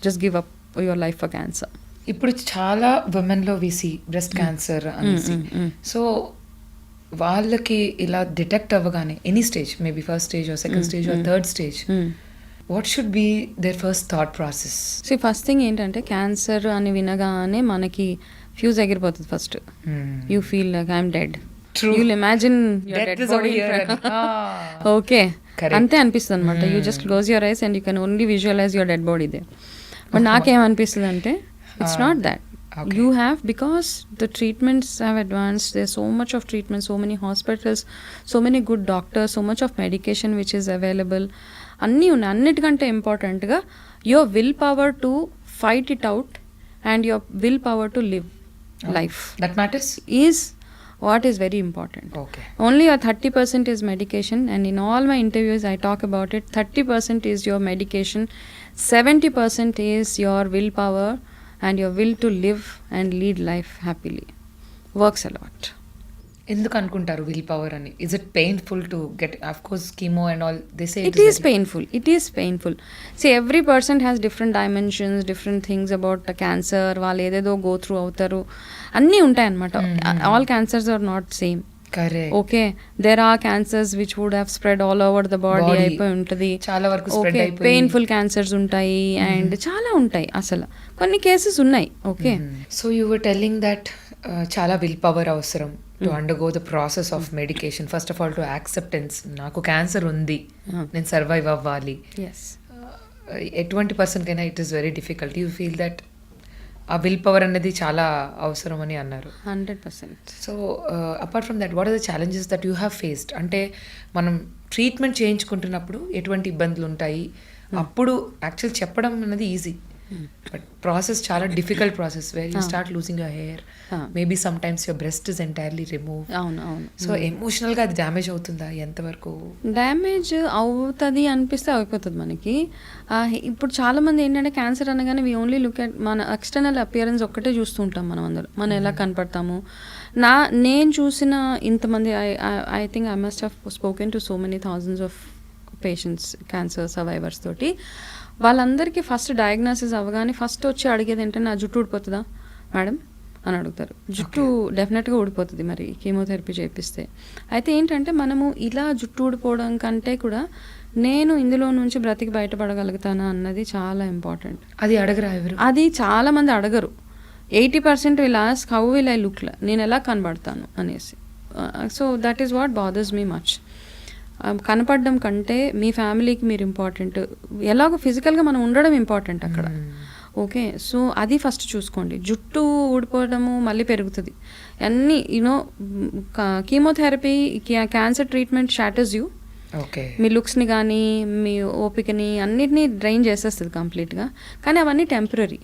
just give up your life for cancer. ఇప్పుడు చాలా womenలో we see breast cancer అనేసి. సో వాళ్ళకి ఇలా డిటెక్ట్ అవ్వగానే any stage, maybe first stage or second stage or third stage, what should be there first thought process? First thing ఏంటంటే క్యాన్సర్ అని వినగానే మనకి ఫ్యూజ్ ఎగిరిపోతుంది first. You feel like I'm dead. You'll imagine your dead body in front. Okay. అంతే అనిపిస్తుంది అనమాట. You just close your eyes and you can only visualize your dead body they. But నాకేమనిపిస్తుంది అంటే it's not that. You have, because the treatments have advanced, there's so much of treatment, so many hospitals, so many good doctors, so much of medication which is available. అన్నీ ఉన్నాయి. అన్నిటికంటే ఇంపార్టెంట్గా your willpower to fight it out and your willpower to live life. That matters? Is what is very important. Okay. Only a 30% is medication, and in all my interviews I talk about it. 30% is your medication, 70% is your willpower and your will to live and lead life happily. Works a lot. ఎందుకు అనుకుంటారు విల్ పవర్ అని? Is it painful to get? Of course chemo and all they say it is painful. See, every person has different dimensions, different things about the cancer. వాళ్ళు ఏదేదో గో త్రూ అవుతారు, అన్నీ ఉంటాయి అన్నమాట. All cancers are not same. Okay, there are cancers which would have spread all over the body అయిపోయి ఉంటుంది, చాలా వరకు స్ప్రెడ్ అయిపోయి. పెయిన్ఫుల్ క్యాన్సర్స్ ఉంటాయి అండ్ చాలా ఉంటాయి, అసలు కొన్ని కేసెస్ ఉన్నాయి. Okay, so you were telling that చాలా విల్ పవర్ అవసరం to undergo the process of medication. First of all to acceptance, నాకు క్యాన్సర్ ఉంది, నేను సర్వైవ్ అవ్వాలి. ఎటువంటి పర్సన్ కైనా it is very difficult. You feel that ఆ విల్ పవర్ అనేది చాలా అవసరం అని అన్నారు. 100%. So apart from that, what are the challenges that you have faced? అంటే మనం ట్రీట్మెంట్ చేయించుకుంటున్నప్పుడు ఎటువంటి ఇబ్బందులు ఉంటాయి? అప్పుడు యాక్చువల్ చెప్పడం అనేది ఈజీ, బట్ ప్రాసెస్ చాలా difficult process where you start losing your hair, maybe some times your breast is entirely remove. అవును అవును. సో ఎమోషనల్గా అది డ్యామేజ్ అవుతుందా ఎంతవరకు? డ్యామేజ్ అవుతుంది అనిపిస్తే అయిపోతుంది మనకి. ఇప్పుడు చాలామంది ఏంటంటే క్యాన్సర్ అనగానే వీ ఓన్లీ లుక్ అట్ మన ఎక్స్టర్నల్ అపియరెన్స్ ఒక్కటే చూస్తూ ఉంటాం మనం అందరూ, మనం ఎలా కనపడతాము. నేను చూసిన ఇంతమంది I think I must have spoken to so many thousands of patients, cancer survivors తోటి. వాళ్ళందరికీ ఫస్ట్ డయాగ్నోసిస్ అవ్వగానే ఫస్ట్ వచ్చి అడిగేది ఏంటంటే నా జుట్టు ఊడిపోతుందా మేడం అని అడుగుతారు. జుట్టు డెఫినెట్గా ఊడిపోతుంది మరి కీమోథెరపీ చేపిస్తే. అయితే ఏంటంటే మనము ఇలా జుట్టు ఊడిపోవడం కంటే కూడా నేను ఇందులో నుంచి బ్రతికి బయటపడగలుగుతానా అన్నది చాలా ఇంపార్టెంట్. అది అడగరా ఎవరు? అది చాలామంది అడగరు. 80% will ask how will I look, నేను ఎలా కనబడతాను అనేసి. So that is what bothers me much. కనపడడం కంటే మీ ఫ్యామిలీకి మీరు ఇంపార్టెంట్, ఎలాగో ఫిజికల్గా మనం ఉండడం ఇంపార్టెంట్ అక్కడ. ఓకే, సో అది ఫస్ట్ చూసుకోండి. జుట్టు ఊడిపోవడము మళ్ళీ పెరుగుతుంది అన్నీ you know. Chemotherapy, cancer treatment shatters you. Okay, మీ లుక్స్ని కానీ మీ ఓపికని అన్నిటినీ డ్రైన్ చేసేస్తుంది కంప్లీట్గా. కానీ అవన్నీ టెంపరీ.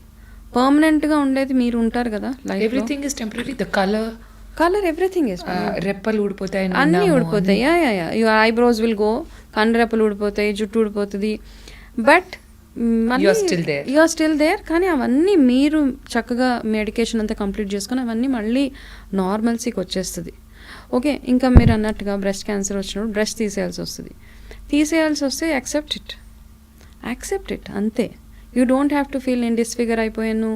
పర్మనెంట్గా ఉండేది మీరు ఉంటారు కదా life. Everything is temporary. The colour everything is, రెప్పలు ఊడిపోతాయి, అన్నీ ఊడిపోతాయి. యువర్ ఐబ్రోస్ విల్ గో, కన్ను రెప్పలు ఊడిపోతాయి, జుట్టు ఊడిపోతుంది. But you are still there. కానీ అవన్నీ మీరు చక్కగా మెడికేషన్ అంతా కంప్లీట్ చేసుకొని అవన్నీ మళ్ళీ నార్మల్సీకి వచ్చేస్తుంది. ఓకే, ఇంకా మీరు అన్నట్టుగా బ్రెస్ట్ క్యాన్సర్ వచ్చినప్పుడు బ్రెస్ట్ తీసేయాల్సి వస్తే యాక్సెప్ట్ ఇట్ అంతే. You don't have to feel నేను డిస్ఫిగర్ అయిపోయాను,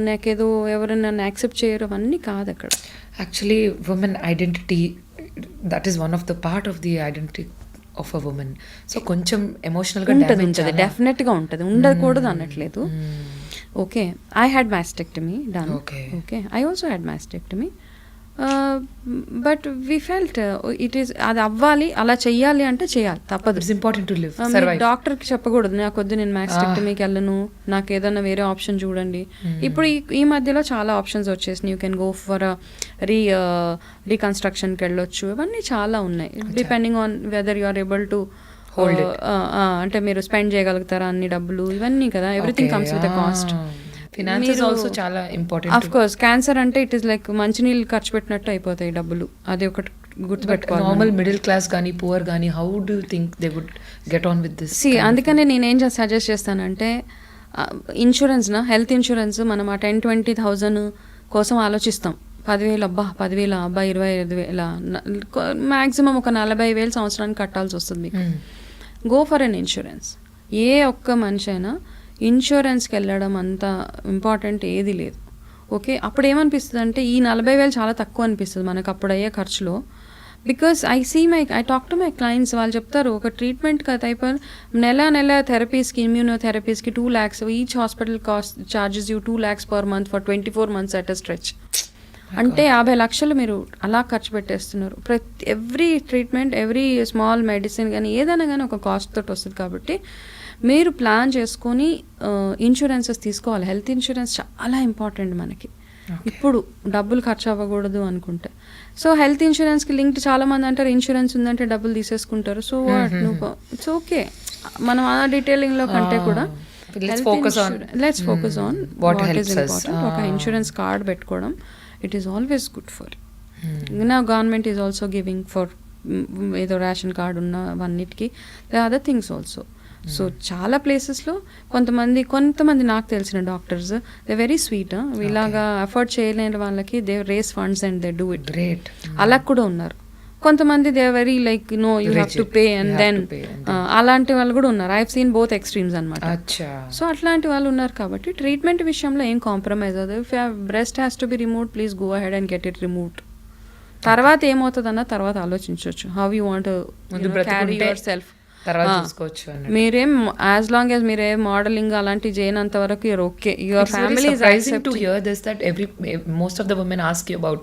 నాకేదో ఎవరైనా నన్ను యాక్సెప్ట్ చేయరు, అవన్నీ కాదు అక్కడ. Actually women identity, that is one of the part of the identity of a women. So కొంచెం ఎమోషనల్గా ఉంటుంది, డెఫినెట్గా ఉంటుంది, ఉండకూడదు అనట్లేదు. Okay, I had mastectomy done. Okay, I also had mastectomy. But we felt it is, అది అవ్వాలి, అలా చెయ్యాలి అంటే చేయాలి, తప్పదు. It's important to live. డాక్టర్కి చెప్పకూడదు నాకొద్దు నేను మాస్టెక్టమీకి వెళ్ళను, నాకు ఏదైనా వేరే ఆప్షన్ చూడండి. ఇప్పుడు ఈ మధ్యలో చాలా ఆప్షన్స్ వచ్చేసినాయి. యూ కెన్ గో ఫర్ రీకన్స్ట్రక్షన్కి వెళ్ళొచ్చు, ఇవన్నీ చాలా ఉన్నాయి. Depending on whether you are able to hold it, అంటే మీరు స్పెండ్ చేయగలుగుతారా అన్ని డబ్బులు, ఇవన్నీ కదా. Everything comes with a cost. Finances also చాలా ఇంపార్టెంట్. ఆఫ్ కోర్స్ క్యాన్సర్ అంటే ఇట్ ఈస్ లైక్ మంచినీళ్ళు ఖర్చు పెట్టినట్టు అయిపోతాయి డబ్బులు, అది ఒకటి గుర్తుపెట్టుకోవాలి. నార్మల్ మిడిల్ క్లాస్ కానీ పువర్ కానీ how do you think they would get on with this? అందుకనే నేనేం సజెస్ట్ చేస్తానంటే ఇన్సూరెన్స్, హెల్త్ ఇన్సూరెన్స్ మనం ఆ 10,000-20,000 కోసం ఆలోచిస్తాం. 10,000 అబ్బా 25,000 మ్యాక్సిమం ఒక 40,000 సంవత్సరానికి కట్టాల్సి వస్తుంది మీకు. Go for an insurance. ఏ ఒక్క మనిషి అయినా ఇన్సూరెన్స్కి వెళ్ళడం అంత ఇంపార్టెంట్ ఏది లేదు. ఓకే, అప్పుడు ఏమనిపిస్తుంది అంటే ఈ 40,000 చాలా తక్కువ అనిపిస్తుంది మనకు అప్పుడు అయ్యే ఖర్చులో. Because I talk to my clients, వాళ్ళు చెప్తారు ఒక ట్రీట్మెంట్ టైప్ నెల థెరపీస్కి, ఇమ్యూనోథెరపీస్కి 2 lakhs, each hospital cost charges you 2 lakhs per month for 24 months at a stretch. అంటే 50 లక్షలు మీరు అలా ఖర్చు పెట్టేస్తున్నారు. Every treatment, every small medicine కానీ ఏదైనా కానీ ఒక కాస్ట్ తోటి వస్తుంది. కాబట్టి మీరు ప్లాన్ చేసుకొని ఇన్సూరెన్సెస్ తీసుకోవాలి. హెల్త్ ఇన్సూరెన్స్ చాలా ఇంపార్టెంట్ మనకి. ఇప్పుడు డబ్బులు ఖర్చు అవ్వకూడదు అనుకుంటే. సో హెల్త్ ఇన్సూరెన్స్కి లింక్డ్ చాలామంది అంటారు ఇన్సూరెన్స్ ఉందంటే డబ్బులు తీసేసుకుంటారు. సో ఇట్స్ ఓకే, మనం ఆ డీటెయిలింగ్లో కంటే కూడా let's focus on what is important. ఒక ఇన్సూరెన్స్ కార్డ్ పెట్టుకోవడం it is always good for. నా government is also giving for ఏదో రేషన్ కార్డు ఉన్న అన్నిటికీ అదర్ థింగ్స్ ఆల్సో. సో చాలా ప్లేసెస్లో కొంతమంది నాకు తెలిసిన డాక్టర్స్ దే వెరీ స్వీట్. ఇలాగా అఫోర్డ్ చేయలేని వాళ్ళకి they raise funds and they do it. Great. అలా కూడా ఉన్నారు. కొంతమంది they very like no you have to pay and then అలాంటి వాళ్ళు కూడా ఉన్నారు. I have seen both extremes అనమాట. సో అట్లాంటి వాళ్ళు ఉన్నారు. కాబట్టి ట్రీట్మెంట్ విషయంలో ఏం కాంప్రమైజ్ అవ్వదు. If breast has to be removed please go ahead and get it removed. తర్వాత ఏమవుతుందన్న తర్వాత ఆలోచించవచ్చు. How you want carry yourself. మీరేం యాజ్ లాంగ్ యాజ్ మీరేం మోడలింగ్ అలాంటి చేయనంత వరకు you're okay. Your family is accepting to hear this that most of the women ask you about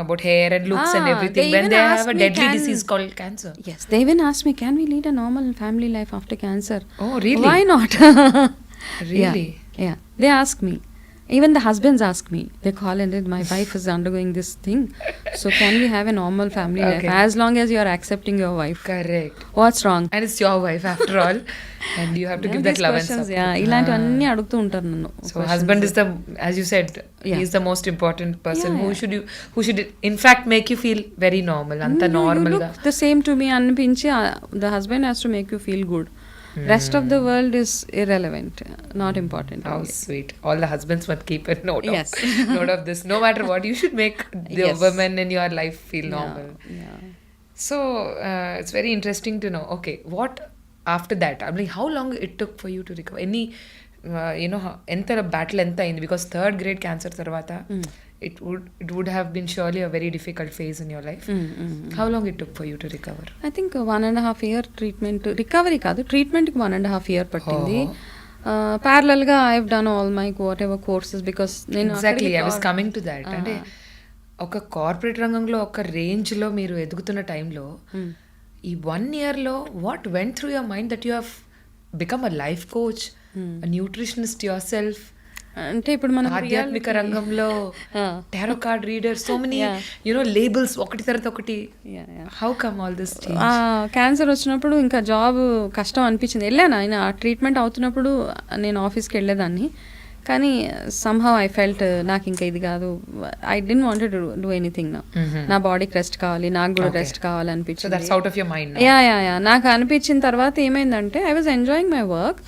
about hair and looks and everything when they have a deadly disease called cancer. Yes, they even ask me, can we lead a normal family life after cancer? Oh really? Why not? Really? Yeah, they ask me. Even the husbands ask me, they call and say, my wife is undergoing this thing, so can we have a normal family life as long as you are accepting your wife? Correct. What's wrong? And it's your wife after all, and you have to give that These love and questions, support. yeah, ఇలాంటివన్నీ అడుగుతూ ఉంటారు నన్ను. So husband is the, as you said, Yeah. he is the most important person. Yeah, who should in fact make you feel very normal. Anta normal You ga. look the same to me అనిపించి the husband has to make you feel good. Rest of the world is irrelevant, not important. How only. sweet. All the husbands must keep a note Yes. note of this. No matter what, you should make the Yes. women in your life feel normal. Yeah. So it's very interesting to know. Okay, what after that? I mean, how long it took for you to recover? Any, enter a battle enta ayindi, because third grade cancer tarvata, it would have been surely a very difficult phase in your life. How long it took for you to recover? I think 1.5 year treatment, recovery కాదు, treatment కి 1.5 year పట్టింది. Parallel గా I have done all my whatever courses, because నేను Exactly, I was coming to that. అంటే ఒక కార్పొరేట్ రంగంలో ఒక రేంజ్లో మీరు ఎదుగుతున్న టైంలో ఈ 1 yearలో what went through your mind that you have become a life coach, nutritionist yourself, అంటే ఇప్పుడు మనం ఆధ్యాత్మిక రంగంలో tarot card reader, so many labels ఒకటి తర్వాత ఒకటి. How come all this? Cancer వచ్చినప్పుడు ఇంకా జాబ్ కష్టం అనిపించింది. వెళ్ళాను, ఆయన ట్రీట్మెంట్ అవుతున్నప్పుడు నేను ఆఫీస్కి వెళ్ళేదాన్ని, కానీ సమ్హౌ ఐ ఫెల్ట్ నాకు ఇంకా ఇది కాదు, I don't want to do anything నా బాడీకి రెస్ట్ కావాలి, నాకు కూడా రెస్ట్ కావాలి అనిపించింది. యా నాకు అనిపించిన తర్వాత ఏమైందంటే I was enjoying my work.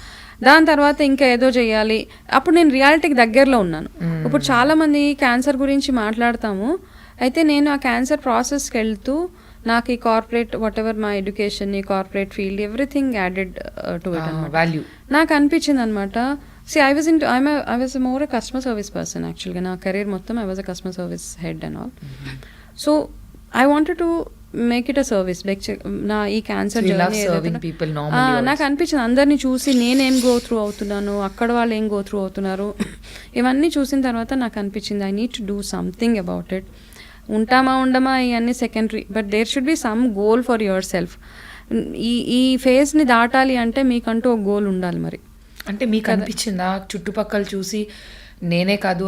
దాని తర్వాత ఇంకా ఏదో చేయాలి, అప్పుడు నేను రియాలిటీకి దగ్గరలో ఉన్నాను. ఇప్పుడు చాలా మంది క్యాన్సర్ గురించి మాట్లాడతాము, అయితే నేను ఆ క్యాన్సర్ ప్రాసెస్కి వెళ్తూ నాకు ఈ corporate whatever my education, ఈ corporate field, everything added to it value నాకు అనిపించింది అనమాట. See, I was more a customer service person actually. నా కెరీర్ మొత్తం I was a customer service head and all. So I wanted to make it a service. నా ఈ క్యాన్సర్ జర్నీ నాకు అనిపించింది, అందరినీ చూసి నేనేం గో త్రూ అవుతున్నాను, అక్కడ వాళ్ళు ఏం గో త్రూ అవుతున్నారు, ఇవన్నీ చూసిన తర్వాత నాకు అనిపించింది I need to do something about it. ఉంటామా ఉండమా ఇవన్నీ secondary, but there should be some goal for yourself. ఈ ఫేజ్ని దాటాలి అంటే మీకంటూ ఒక గోల్ ఉండాలి. మరి అంటే మీకు అనిపించిందా చుట్టుపక్కల చూసి నేనే కాదు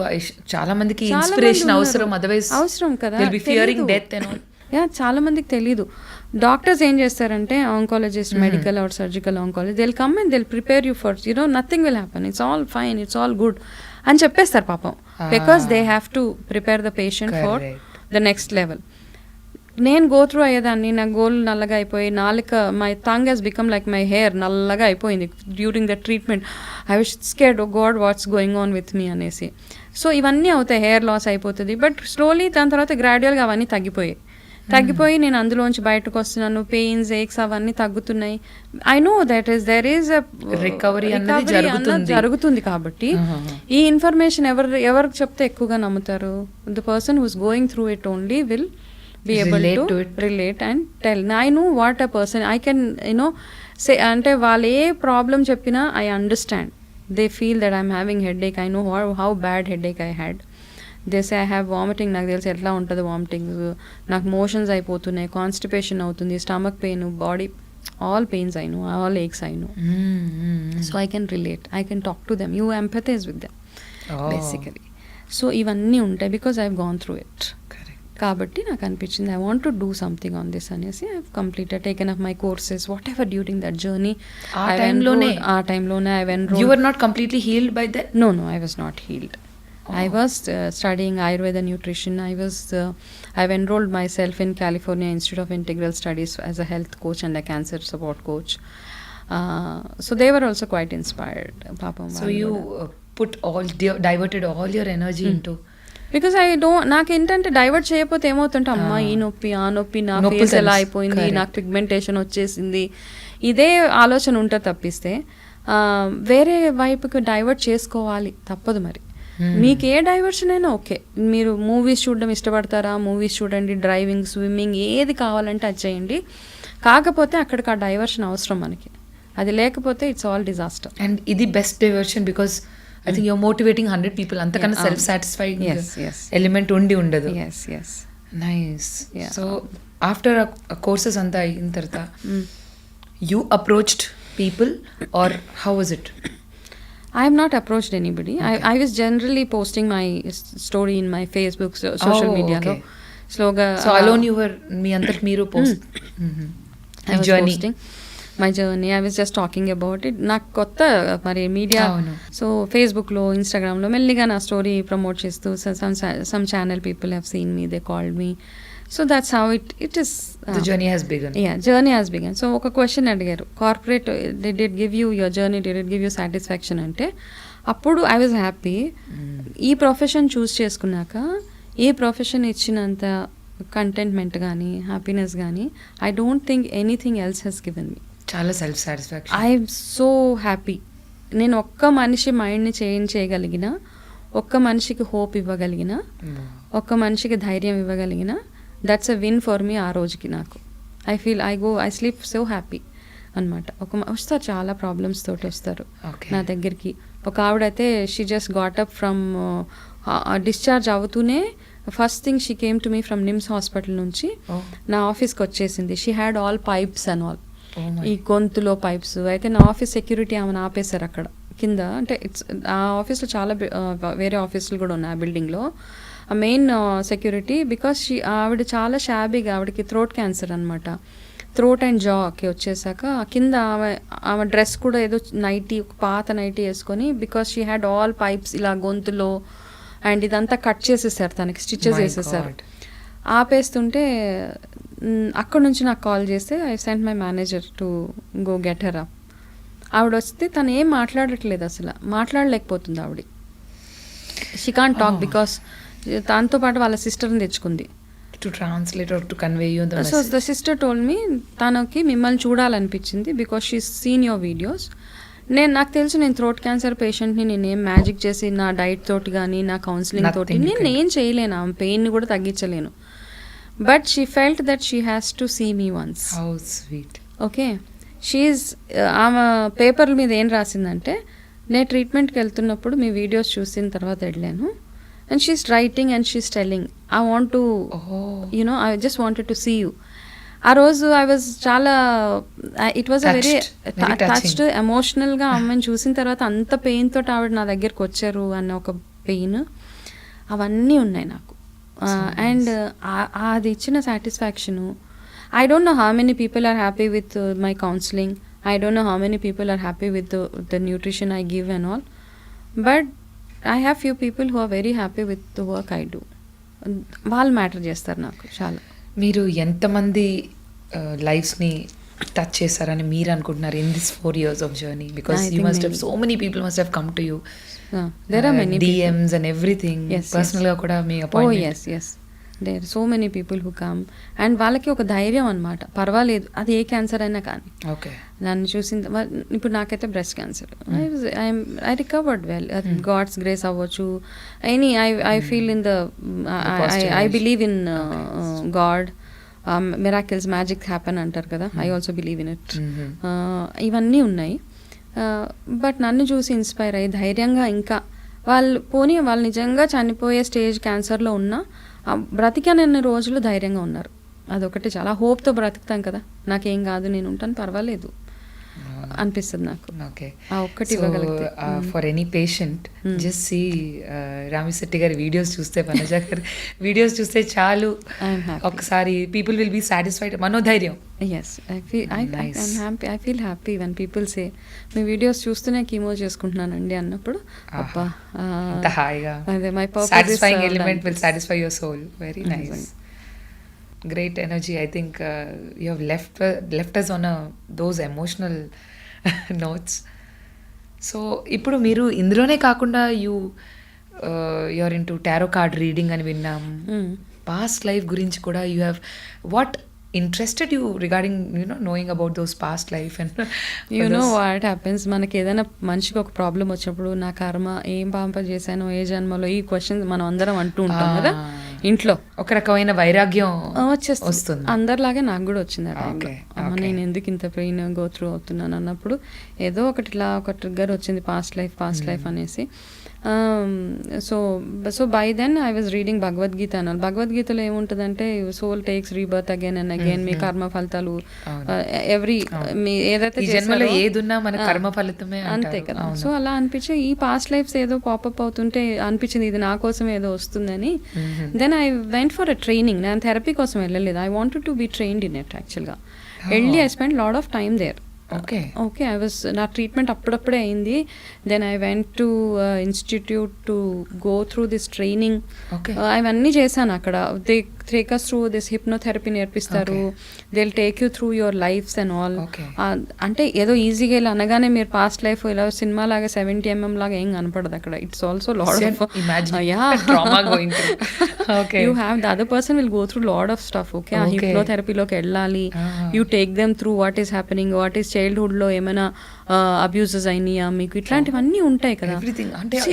చాలా మందికి ఇన్స్పిరేషన్ అవసరం కదా, చాలా మందికి తెలీదు. డాక్టర్స్ ఏం చేస్తారంటే oncologist, medical or surgical oncologist, they'll come and they'll prepare you for nothing will happen, it's all fine, it's all good అని చెప్పేస్తారు పాపం, because they have to prepare the patient for the next level. నేను గో త్రూ అయ్యేదాన్ని, నా గోల్ నల్లగా అయిపోయి, నాలుక my tongue has become like my hair నల్లగా అయిపోయింది during the treatment. I was scared, oh god what's going on with మీ అనేసి. సో ఇవన్నీ అవుతాయి, హెయిర్ లాస్ అయిపోతుంది, బట్ స్లోలీ దాని తర్వాత గ్రాడ్యువల్గా అవన్నీ తగ్గిపోయి నేను అందులోంచి బయటకు వస్తున్నాను, పెయిన్స్, ఏక్స్ అవన్నీ తగ్గుతున్నాయి. I know that is there is recovery జరుగుతుంది. కాబట్టి ఈ ఇన్ఫర్మేషన్ ఎవరికి చెప్తే ఎక్కువగా నమ్ముతారు? The person who's going through it only will be able to relate and tell. I know what a person, I can say, ante vaale A problem చెప్పినా I understand. They feel that I'm having headache, I know how bad headache I had. They say I have vomiting, నాకు తెలిసి ఎట్లా ఉంటుంది వామిటింగ్, నాకు మోషన్స్ అయిపోతున్నాయి, కాన్స్టిపేషన్ అవుతుంది, stomach pain, body all pains I know, all aches I know. So I can relate, I can talk to them, you empathize with them basically. So ఇవన్నీ ఉంటాయి because I've gone through it. కాబట్టి నాకు అనిపించింది I want to do something on this అనేసి I completed, taken up my courses, whatever during that journey. ఆ టైంలోనే I enrolled. You were not completely healed by that? No, I was not healed. I was studying Ayurveda nutrition. I've enrolled myself in California Institute of Integral Studies as a health coach and a cancer support coach. So they were also quite inspired. Papam. So you diverted all your energy into. Because నాకు ఏంటంటే డైవర్ట్ చేయకపోతే ఏమవుతుంటే అమ్మ ఈ నొప్పి ఆ నొప్పి, నా ఫేస్ ఎలా అయిపోయింది, నాకు పిగ్మెంటేషన్ వచ్చేసింది, ఇదే ఆలోచన ఉంటుంది తప్పిస్తే వేరే వైపుకి డైవర్ట్ చేసుకోవాలి తప్పదు. మరి మీకు ఏ డైవర్షన్ అయినా ఓకే, మీరు మూవీస్ చూడడం ఇష్టపడతారా, మూవీస్ చూడండి, డ్రైవింగ్, స్విమ్మింగ్, ఏది కావాలంటే అది చేయండి. కాకపోతే అక్కడికి ఆ డైవర్షన్ అవసరం మనకి, అది లేకపోతే ఇట్స్ ఆల్ డిజాస్టర్. అండ్ ఇది best diversion because I think you're motivating 100 people. అంతకన్నా సెల్ఫ్ సాటిస్ఫైయింగ్ ఎలిమెంట్ ఉండదు. నైస్. సో ఆఫ్టర్ కోర్సెస్ అంతా అయిన తర్వాత you approached people or how was it? I have not approached anybody. Okay. I was generally posting my story in my Facebook, social media. okay. Slowగా సో అలోన్ యువర్ మీ అంతటి మీరు post I was journey posting my journey. I was just talking about it. నాకు కొత్త మరి మీడియా, అవును. సో ఫేస్బుక్లో, ఇన్స్టాగ్రామ్లో మెల్లిగా నా స్టోరీ ప్రమోట్ చేస్తూ some channel people have seen me, they called me. So that's how it is. The journey has begun. Journey has begun. So ఒక క్వశ్చన్ అడిగారు, corporate did it give you your journey, did it give you satisfaction అంటే అప్పుడు ఐ వాజ్ హ్యాపీ. ఈ ప్రొఫెషన్ చూస్ చేసుకున్నాక ఏ ప్రొఫెషన్ ఇచ్చినంత కంటెంట్మెంట్ కానీ హ్యాపీనెస్ కానీ I don't think anything else has given me. చాలా self satisfaction. I'm so happy. నేను ఒక్క మనిషి మైండ్ని చేంజ్ చేయగలిగిన, ఒక్క మనిషికి హోప్ ఇవ్వగలిగిన, ఒక్క మనిషికి ధైర్యం ఇవ్వగలిగిన, that's a win for me. ఆ రోజుకి నాకు ఐ స్లీప్ సో హ్యాపీ అనమాట. వస్తారు చాలా ప్రాబ్లమ్స్ తోటి వస్తారు నా దగ్గరికి. ఒక ఆవిడైతే she just got up from discharge అవుతూనే first thing she came to me from NIMS hospital నుంచి నా ఆఫీస్కి వచ్చేసింది. She had all pipes and all, ఈ గొంతులో పైప్స్. అయితే నా ఆఫీస్ సెక్యూరిటీ ఆమెను ఆపేశారు అక్కడ కింద. అంటే ఆ ఆఫీస్లో చాలా వేరే ఆఫీసులు కూడా ఉన్నాయి ఆ బిల్డింగ్లో. ఆ మెయిన్ సెక్యూరిటీ, బికాస్ ఆవిడ చాలా షాబీగా, ఆవిడకి థ్రోట్ క్యాన్సర్ అనమాట. థ్రోట్ అండ్ జాకి వచ్చేసాక కింద ఆమె డ్రెస్ కూడా ఏదో నైటీ, ఒక పాత నైటీ వేసుకొని, because she had all pipes ఇలా గొంతులో, అండ్ ఇదంతా కట్ చేసేసారు, తనకి స్టిచెస్ వేసేసారు. ఆపేస్తుంటే అక్కడ నుంచి నాకు కాల్ చేస్తే I sent my manager to go get her up. ఆవిడ వస్తే తను ఏం మాట్లాడట్లేదు, అసలు మాట్లాడలేకపోతుంది ఆవిడ. షీ కాంట్ టాక్ బికాస్ దాంతో పాటు వాళ్ళ సిస్టర్ని తెచ్చుకుంది to translate or to convey you the message. So the sister told me తనకి మిమ్మల్ని చూడాలనిపించింది because she seen your videos. నాకు తెలుసు నేను థ్రోట్ క్యాన్సర్ పేషెంట్ని, నేనేం మ్యాజిక్ చేసి నా డైట్ తోటి కానీ నా కౌన్సిలింగ్ తోటి నేను ఏం చేయలేను, ఆమె పెయిన్ని కూడా తగ్గించలేను. But she felt that she has to see me once. How sweet. Okay, she is ఆమె పేపర్ల మీద ఏం రాసిందంటే, నేను ట్రీట్మెంట్కి వెళ్తున్నప్పుడు మీ వీడియోస్ చూసిన తర్వాత వెళ్ళాను, and she is writing and she is telling I want to you know I just wanted to see you. ఆ రోజు ఐ వాజ్ చాలా, it was a very touched, ఎమోషనల్గా ఆమెను చూసిన తర్వాత అంత పెయిన్ తోటి ఆవిడ నా దగ్గరికి వచ్చారు అన్న ఒక పెయిన్, అవన్నీ ఉన్నాయి నాకు. అండ్ అది ఇచ్చిన satisfaction, I don't know how many people are happy with my counselling, I don't know how many people are happy with the nutrition I give and all, but I have few people who are very happy with the work I do. వాళ్ళు మ్యాటర్ చేస్తారు నాకు చాలా. మీరు ఎంతమంది లైఫ్స్ని టచ్ చేశారని మీరు అనుకుంటున్నారు in this 4 years of journey? Because you must have, so many people must have come to you. There are many DMs people. and everything. Yes, personal గా కూడా మీ Oh appointment. yes. There are so many people who come. And వాళ్ళకి ఒక ధైర్యం అనమాట, పర్వాలేదు అది ఏ క్యాన్సర్ అయినా కానీ. ఓకే. నన్ను చూసిన ఇప్పుడు నాకైతే breast cancer, I recovered well, god's grace అవ్వచ్చు. I feel in the, I believe in god, miracles, magic happen అంటారు కదా, I also believe in it. ఇవన్నీ ఉన్నాయి. బట్ నన్ను చూసి ఇన్స్పైర్ అయ్యి ధైర్యంగా, ఇంకా వాళ్ళు నిజంగా చనిపోయే స్టేజ్ క్యాన్సర్లో ఉన్నా బ్రతికానన్న రోజులు ధైర్యంగా ఉన్నారు. అదొకటి చాలా హోప్తో బ్రతుకుతాం కదా, నాకేం కాదు, నేను ఉంటాను, పర్వాలేదు అనిపిస్తుంది నాకు. ఓకే. ఆ ఒక్కటి ఇవ్వగలిగితే. For any patient just see Ramisetti గారి వీడియోస్ చూస్తే, వనజ గారి వీడియోస్ చూస్తే చాలు, ఒకసారి పీపుల్ విల్ బీ సాటిస్ఫైడ్, మనోధైర్యం. Yes, I feel happy when people say మీ వీడియోస్ చూస్తూనే కీమో చేసుకుంటున్నానండి అన్నప్పుడు, అబ్బా హాయిగా, అదే my satisfying element will satisfy your soul. Very nice. Great energy. I think you have left us on those emotional notes. So ఇప్పుడు మీరు ఇందులోనే కాకుండా you're into tarot card reading అని విన్నాం. Past life గురించి కూడా you have, what interested you regarding knowing about those past life and what happens, మనకి ఏదైనా మనిషికి ఒక ప్రాబ్లం వచ్చినప్పుడు, నా కర్మ ఏం పాపం చేశానో ఏ జన్మలో, ఈ క్వశ్చన్ మనం అందరం అంటూ ఉంటాం కదా. ఇంట్లో ఒక రకమైన వైరాగ్యం వచ్చేస్తుంది. వస్తుంది. అందరిలాగే నాకు కూడా వచ్చింది ఆ టైంలో. అమ్మ నేను ఎందుకు ఇంత పెయిన్ గో త్రూ అవుతున్నాను అన్నప్పుడు ఏదో ఒకటి ఇలా ఒక ట్రిగ్గర్ వచ్చింది, పాస్ట్ లైఫ్ అనేసి. So by then I was reading Bhagavad Gita అన్నారు. భగవద్గీతలో ఏముంటుందంటే soul takes rebirth again and again, మీ కర్మ ఫలితాలు ఎవ్రీ మీ ఏదైతే ఏదున్నా మన కర్మ ఫలితమే అంతే కదా. సో అలా అనిపించి ఈ పాస్ట్ లైఫ్స్ ఏదో పాపప్ అవుతుంటే అనిపించింది ఇది నా కోసం ఏదో వస్తుందని. Then I went for a training. నేను థెరపీ కోసం వెళ్ళలేదు. I wanted to be trained in it యాక్చువల్గా. వెళ్ళి I spend lot of time there. Okay I was నా ట్రీట్మెంట్ అప్పుడప్పుడే అయింది. Then I went to institute to go through this training. అవన్నీ చేశాను అక్కడ. They take us through this hypnotherapy నేర్పిస్తారు. They will take you through your lives and all. అంటే ఏదో ఈజీగా ఇలా అనగానే మీరు పాస్ట్ లైఫ్ ఇలా సినిమా లాగా 70 mm లాగా ఏం కనపడదు అక్కడ. It's also lot of you have the other person will go through lot of stuff. Okay ఆ హిప్నోథెరపీలోకి వెళ్ళాలి. You take them through what is happening, what is చైల్డ్హుడ్లో ఏమైనా అబ్యూజెస్ అయినాయా మీకు, ఇట్లాంటివన్నీ ఉంటాయి కదా.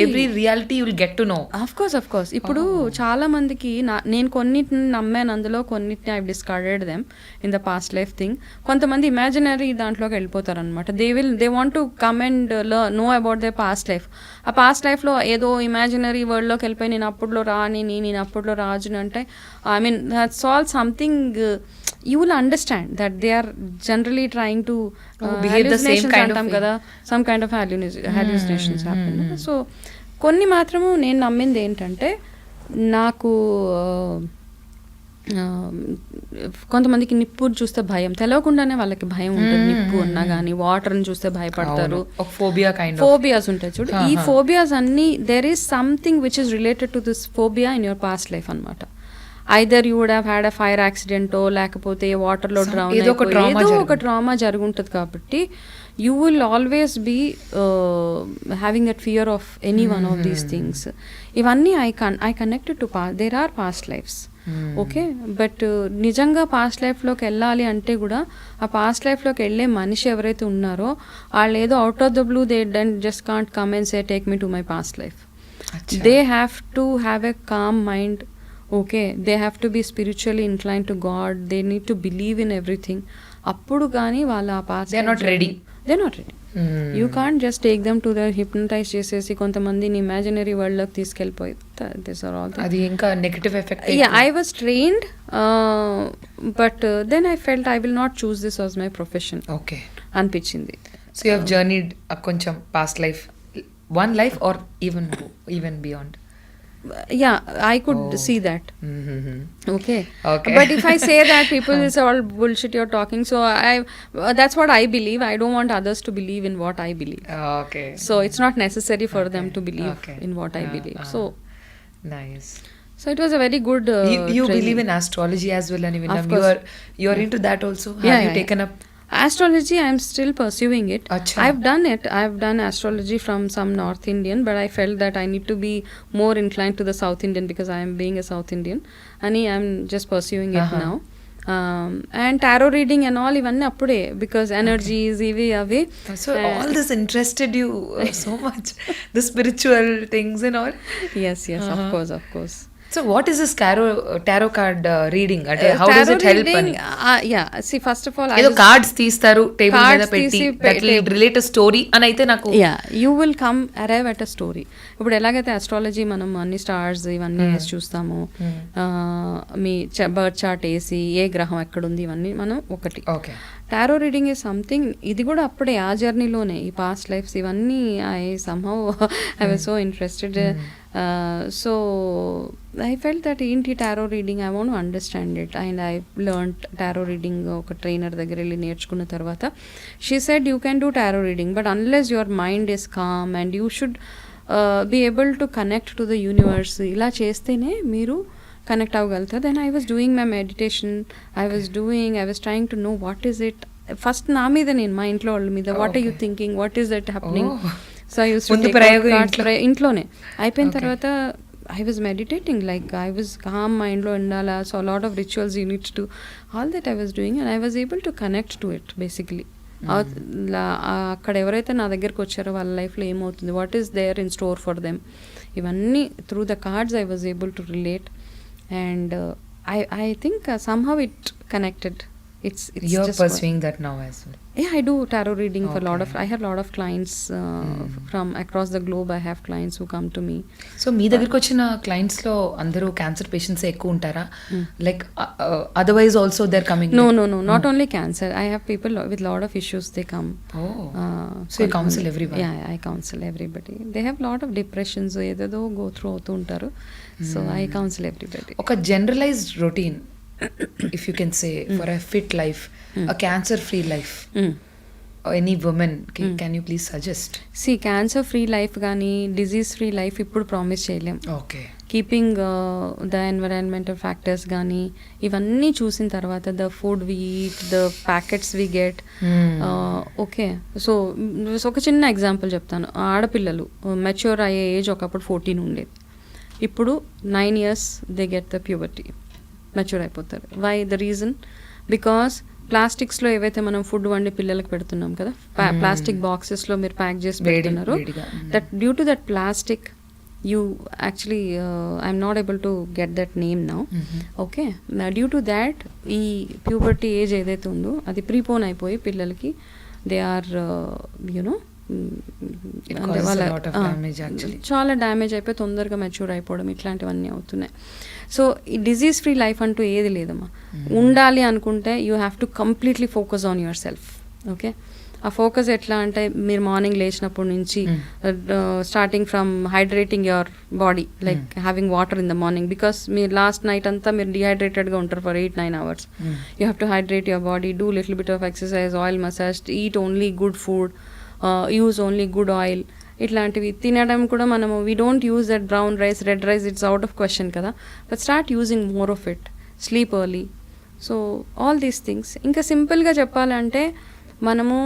Every reality will get to know. Of course ఇప్పుడు చాలా మందికి నేను కొన్నిటిని నమ్మాను, అందులో కొన్నిటిని I discarded them in the past life thing. కొంతమంది ఇమాజినరీ దాంట్లోకి వెళ్ళిపోతారు అనమాట. They want to come and know about they past life. ఆ పాస్ట్ లైఫ్లో ఏదో ఇమాజినరీ వరల్డ్లోకి వెళ్ళిపోయి నేను అప్పుడులో రాణిని, నేను అప్పుడులో రాజుని అంటే I mean that's all something you will understand that they are generally trying to behave the same kind of కదా, some kind of hallucinations happen. So కొన్ని మాత్రము నేను నమ్మింది ఏంటంటే, నాకు కొంతమందికి నిప్పు చూస్తే భయం, తెలియకుండానే వాళ్ళకి భయం ఉంటుంది. నిప్పు అన్నా కానీ వాటర్ని చూస్తే భయపడతారు. ఫోబియాస్ ఉంటాయి చూడు. ఈ ఫోబియాస్ అన్ని there is something which is related to this phobia in your past life అనమాట. Either you would have had a fire యాక్సిడెంటో, లేకపోతే వాటర్లో డ్రౌన్ ఏదో ఒక ట్రామా జరుగుంటుంది. కాబట్టి you will always be having that fear of any one of these things. ఇవన్నీ I connected to there are past lives. Okay but నిజంగా పాస్ట్ లైఫ్లోకి వెళ్ళాలి అంటే కూడా ఆ పాస్ట్ లైఫ్లోకి వెళ్ళే మనిషి ఎవరైతే ఉన్నారో వాళ్ళు ఏదో out of the blue they just can't come and say take me to my past life. They have to have a calm mind. Okay they have to be spiritually incline to God. They need to believe in everything. అప్పుడు కానీ వాళ్ళ ఆ past they not ready. You can't just take them to the hypnotize చేసేసి కొంతమందిని ఇమాజినరీ వరల్డ్ లోకి తీసుకెళ్ళిపోయి దిస్ ఆర్ ఆల్ అది ఇంకా negative effect. I was trained but then I felt I will not choose this was my profession అనిపించింది. సో యూ హావ్ జర్నీడ్ కొంచెం past life, one life or even beyond. Yeah, I could see that. Okay. But if I say that, people will say all bullshit you're talking. So that's what I believe. I don't want others to believe in what I believe. Okay. So it's not necessary for them to believe in what I believe. So nice. So it was a very good you believe in astrology as well, and you are into that also. Have you taken up astrology? I'm still pursuing it. Achha. I've done astrology from some North Indian, but I felt that I need to be more inclined to the South Indian because I am being a South Indian, and I'm just pursuing it now. And tarot reading and all ivanni appude because energies ivi avi. So all this interested you so much, the spiritual things and all. Yes, of course. So what is this tarot card reading? How does it help? See, first of all, ఏదో కార్డ్స్ తీస్తారు టేబుల్ మీద పెట్టి that will relate a story అని అయితే నాకు you will come arrive at a story. ఇప్పుడు ఎలాగైతే అస్ట్రాలజీ మనం అన్ని స్టార్స్ ఇవన్నీ వేసి చూస్తాము, మీ బర్త్ చార్ట్ వేసి ఏ గ్రహం ఎక్కడుంది ఇవన్నీ మనం ఒకటి. టారో రీడింగ్ ఈజ్ సంథింగ్, ఇది కూడా అప్పుడే ఆ జర్నీలోనే ఈ పాస్ట్ లైఫ్స్ ఇవన్నీ I was so interested. So I felt that ఏంటి tarot reading, I want to understand it. And I learned tarot reading ఒక ట్రైనర్ దగ్గర వెళ్ళి నేర్చుకున్న తర్వాత she said you can do tarot reading but unless your mind is calm and you should be able to connect to the universe. ఇలా చేస్తేనే మీరు కనెక్ట్ అవ్వగలుగుతారు. Then I was doing my meditation, I was trying to know what is it. First నా మీద నేను మా ఇంట్లో వాళ్ళ మీద what are you thinking, what is that happening. So I use ఇంట్లోనే అయిపోయిన తర్వాత I was meditating, like I was calm mindlo undala, so a lot of rituals you need to do, all that I was doing and I was able to connect to it basically. అక్కడ ఎవరైతే నా దగ్గరకు వచ్చారో వాళ్ళ లైఫ్లో ఏమవుతుంది, what is there in store for them, ఇవన్నీ through the cards I was able to relate. and I think somehow it connected. It's You're just pursuing that now as well. Yeah, I do tarot reading for a lot of. Okay. I have a lot of clients from across the globe. I have clients who come to me. So మీ దగ్గరికి వచ్చిన క్లయింట్స్లో అందరూ క్యాన్సర్ పేషెంట్స్ ఎక్కువ ఉంటారా? Like otherwise also they are coming? No, not only cancer. I have people with lot of issues. They come. So you counsel everyone? Yeah, I counsel everybody. They have lot of depressions. ఏదేదో go through అవుతూ ఉంటారు. So I counsel everybody. ఒక generalised routine if you can say for a fit life, a cancer free life, any woman can you please suggest? See, cancer free life గానీ disease free life ఇప్పుడు ప్రామిస్ చేయలేం. Okay. Keeping the environmental factors కానీ ఇవన్నీ చూసిన తర్వాత the food we eat, the packets we get. Okay, so ఒక చిన్న ఎగ్జాంపుల్ చెప్తాను. ఆడపిల్లలు మెచ్యూర్ అయ్యే ఏజ్ ఒకప్పుడు 14 ఉండేది. ఇప్పుడు 9 years they get the puberty, mature అయిపోతారు. వై? ద రీజన్ బికాస్ ప్లాస్టిక్స్లో ఏవైతే మనం ఫుడ్ వండి పిల్లలకు పెడుతున్నాం కదా, ప్లాస్టిక్ బాక్సెస్లో మీరు ప్యాక్ చేసి పెడుతున్నారు. That due to that plastic you actually I'm not able to get that name now. Okay, due to that ఈ ప్యూబర్టీ ఏజ్ ఏదైతే ఉందో అది ప్రీపోన్ అయిపోయి పిల్లలకి దే ఆర్ చాలా డ్యామేజ్ అయిపోయి తొందరగా మెచ్యూర్ అయిపోవడం ఇట్లాంటివన్నీ అవుతున్నాయి. సో ఈ డిజీజ్ ఫ్రీ లైఫ్ అంటూ ఏది లేదమ్మా. ఉండాలి అనుకుంటే you have to completely focus on your self. Okay, ఆ ఫోకస్ ఎట్లా అంటే మీరు మార్నింగ్ లేచినప్పటి నుంచి starting from hydrating your body, like having water in the morning, because మీరు లాస్ట్ నైట్ అంతా మీరు డిహైడ్రేటెడ్గా ఉంటారు for 8-9 hours. You have to hydrate your body, do little bit of exercise, oil massage, eat only good food, use only good oil. ఇట్లాంటివి తినడం కూడా మనము we don't use that brown rice, red rice, it's out of question కదా, but start using more of it. Sleep early. So all these things. ఇంకా సింపుల్గా చెప్పాలంటే మనము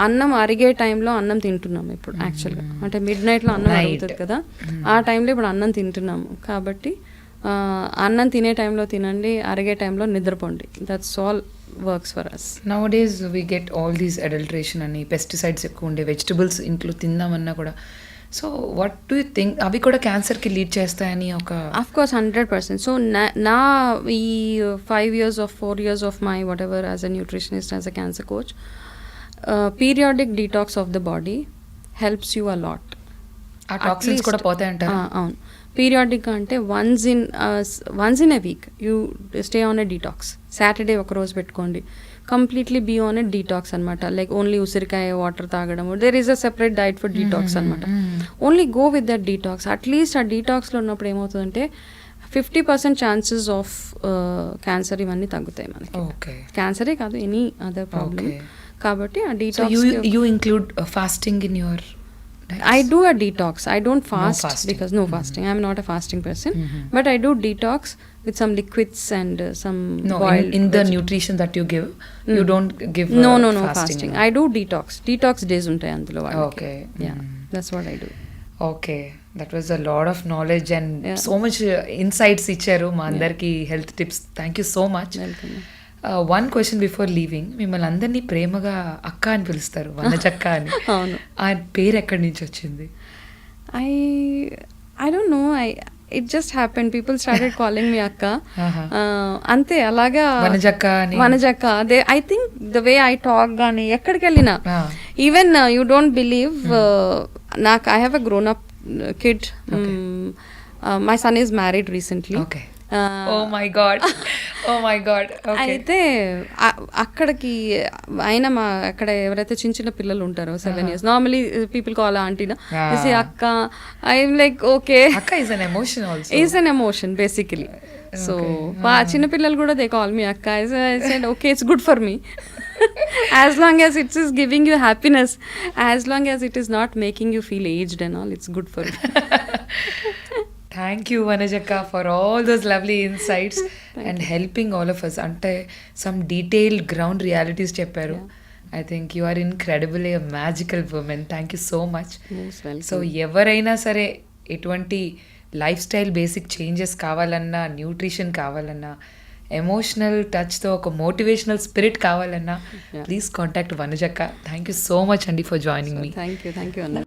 అన్నం అరిగే టైంలో అన్నం తింటున్నాము ఇప్పుడు. యాక్చువల్గా అంటే మిడ్ నైట్లో అన్నం అరుగుతుంది కదా, ఆ టైంలో ఇప్పుడు అన్నం తింటున్నాము. కాబట్టి అన్నం తినే టైంలో తినండి, అరిగే టైంలో నిద్రపోండి. That's all works for us. Nowadays we get all these adulteration అని, పెస్టిసైడ్స్ ఎక్కువ ఉండే వెజిటబుల్స్ ఇంట్లో తిందామన్నా కూడా. So what do you think అవి కూడా క్యాన్సర్కి లీడ్ చేస్తాయని ఒక? Of course 100%. సో నా ఈ 4 years of my whatever as a nutritionist, as a cancer coach, periodic detox of the body helps you a lot. ఆ టాక్సిన్స్ కూడా పోతాయంటారు? అవును. పీరియాడిక్ అంటే once in a week you stay on a detox. Saturday ఒక రోజు పెట్టుకోండి, completely be on a detox అనమాట. లైక్ ఓన్లీ ఉసిరికాయ వాటర్ తాగడము, there is a separate diet for detox అనమాట. Only go with that detox. At least ఆ డీటాక్స్లో ఉన్నప్పుడు ఏమవుతుందంటే 50% ఛాన్సెస్ ఆఫ్ క్యాన్సర్ ఇవన్నీ తగ్గుతాయి మనకి. క్యాన్సరే కాదు, ఎనీ అదర్ ప్రాబ్లమ్. కాబట్టి ఆ detox. You include fasting in your? I do a detox. I don't fast because no fasting. I'm not a fasting person, but I do detox with some liquids and some boiled. In the nutrition that you give, you don't give no fasting. I do detox. Detox days untai andulo valaki. Okay. Yeah, that's what I do. Okay, that was a lot of knowledge and so much insights icharu ma andarki health tips. Thank you so much. Welcome. One question before leaving. మిమ్మల్ని అందరినీ ప్రేమగా అక్క అని పిలుస్తారు, వనజక్క అని. అవును. ఆ పేరు ఎక్కడి నుంచి వచ్చింది? I don't know. It just happened. People started calling me akka. అంతే, అలాగా వనజక్క అని. వనజక్క. I think the way I talk గానీ ఎక్కడికి వెళ్ళినా, ఈవెన్ you don't believe, నాకు I have a grown up kid. My son is married recently. Okay. Oh my god. అయితే అక్కడికి ఆయన అక్కడ ఎవరైతే చిన్న చిన్న పిల్లలు ఉంటారో 7 years, నార్మలీ పీపుల్ కాల్ ఆంటీనా, అక్క. ఐఎమ్ లైక్ ఓకే, అక్క is an emotion also. Is an emotion basically. So చిన్న పిల్లలు కూడా దే కాల్ మీ అక్క. I said okay, it's good for me. As long as it is giving you happiness, as long as it is not making you feel aged and all, it's good for me. Thank you, Vanajaka, for all those lovely insights and helping all of us. Ante some detailed ground realities chepparu. I think you are incredibly a magical woman. Thank you so much. Most welcome. So ఎవరైనా సరే ఎటువంటి లైఫ్ స్టైల్ బేసిక్ చేంజెస్ కావాలన్నా, న్యూట్రిషన్ కావాలన్నా, ఎమోషనల్ టచ్తో ఒక మోటివేషనల్ స్పిరిట్ కావాలన్నా, ప్లీజ్ కాంటాక్ట్ వనజక్క. థ్యాంక్ యూ సో మచ్ అండి for joining me. Thank you, Anna.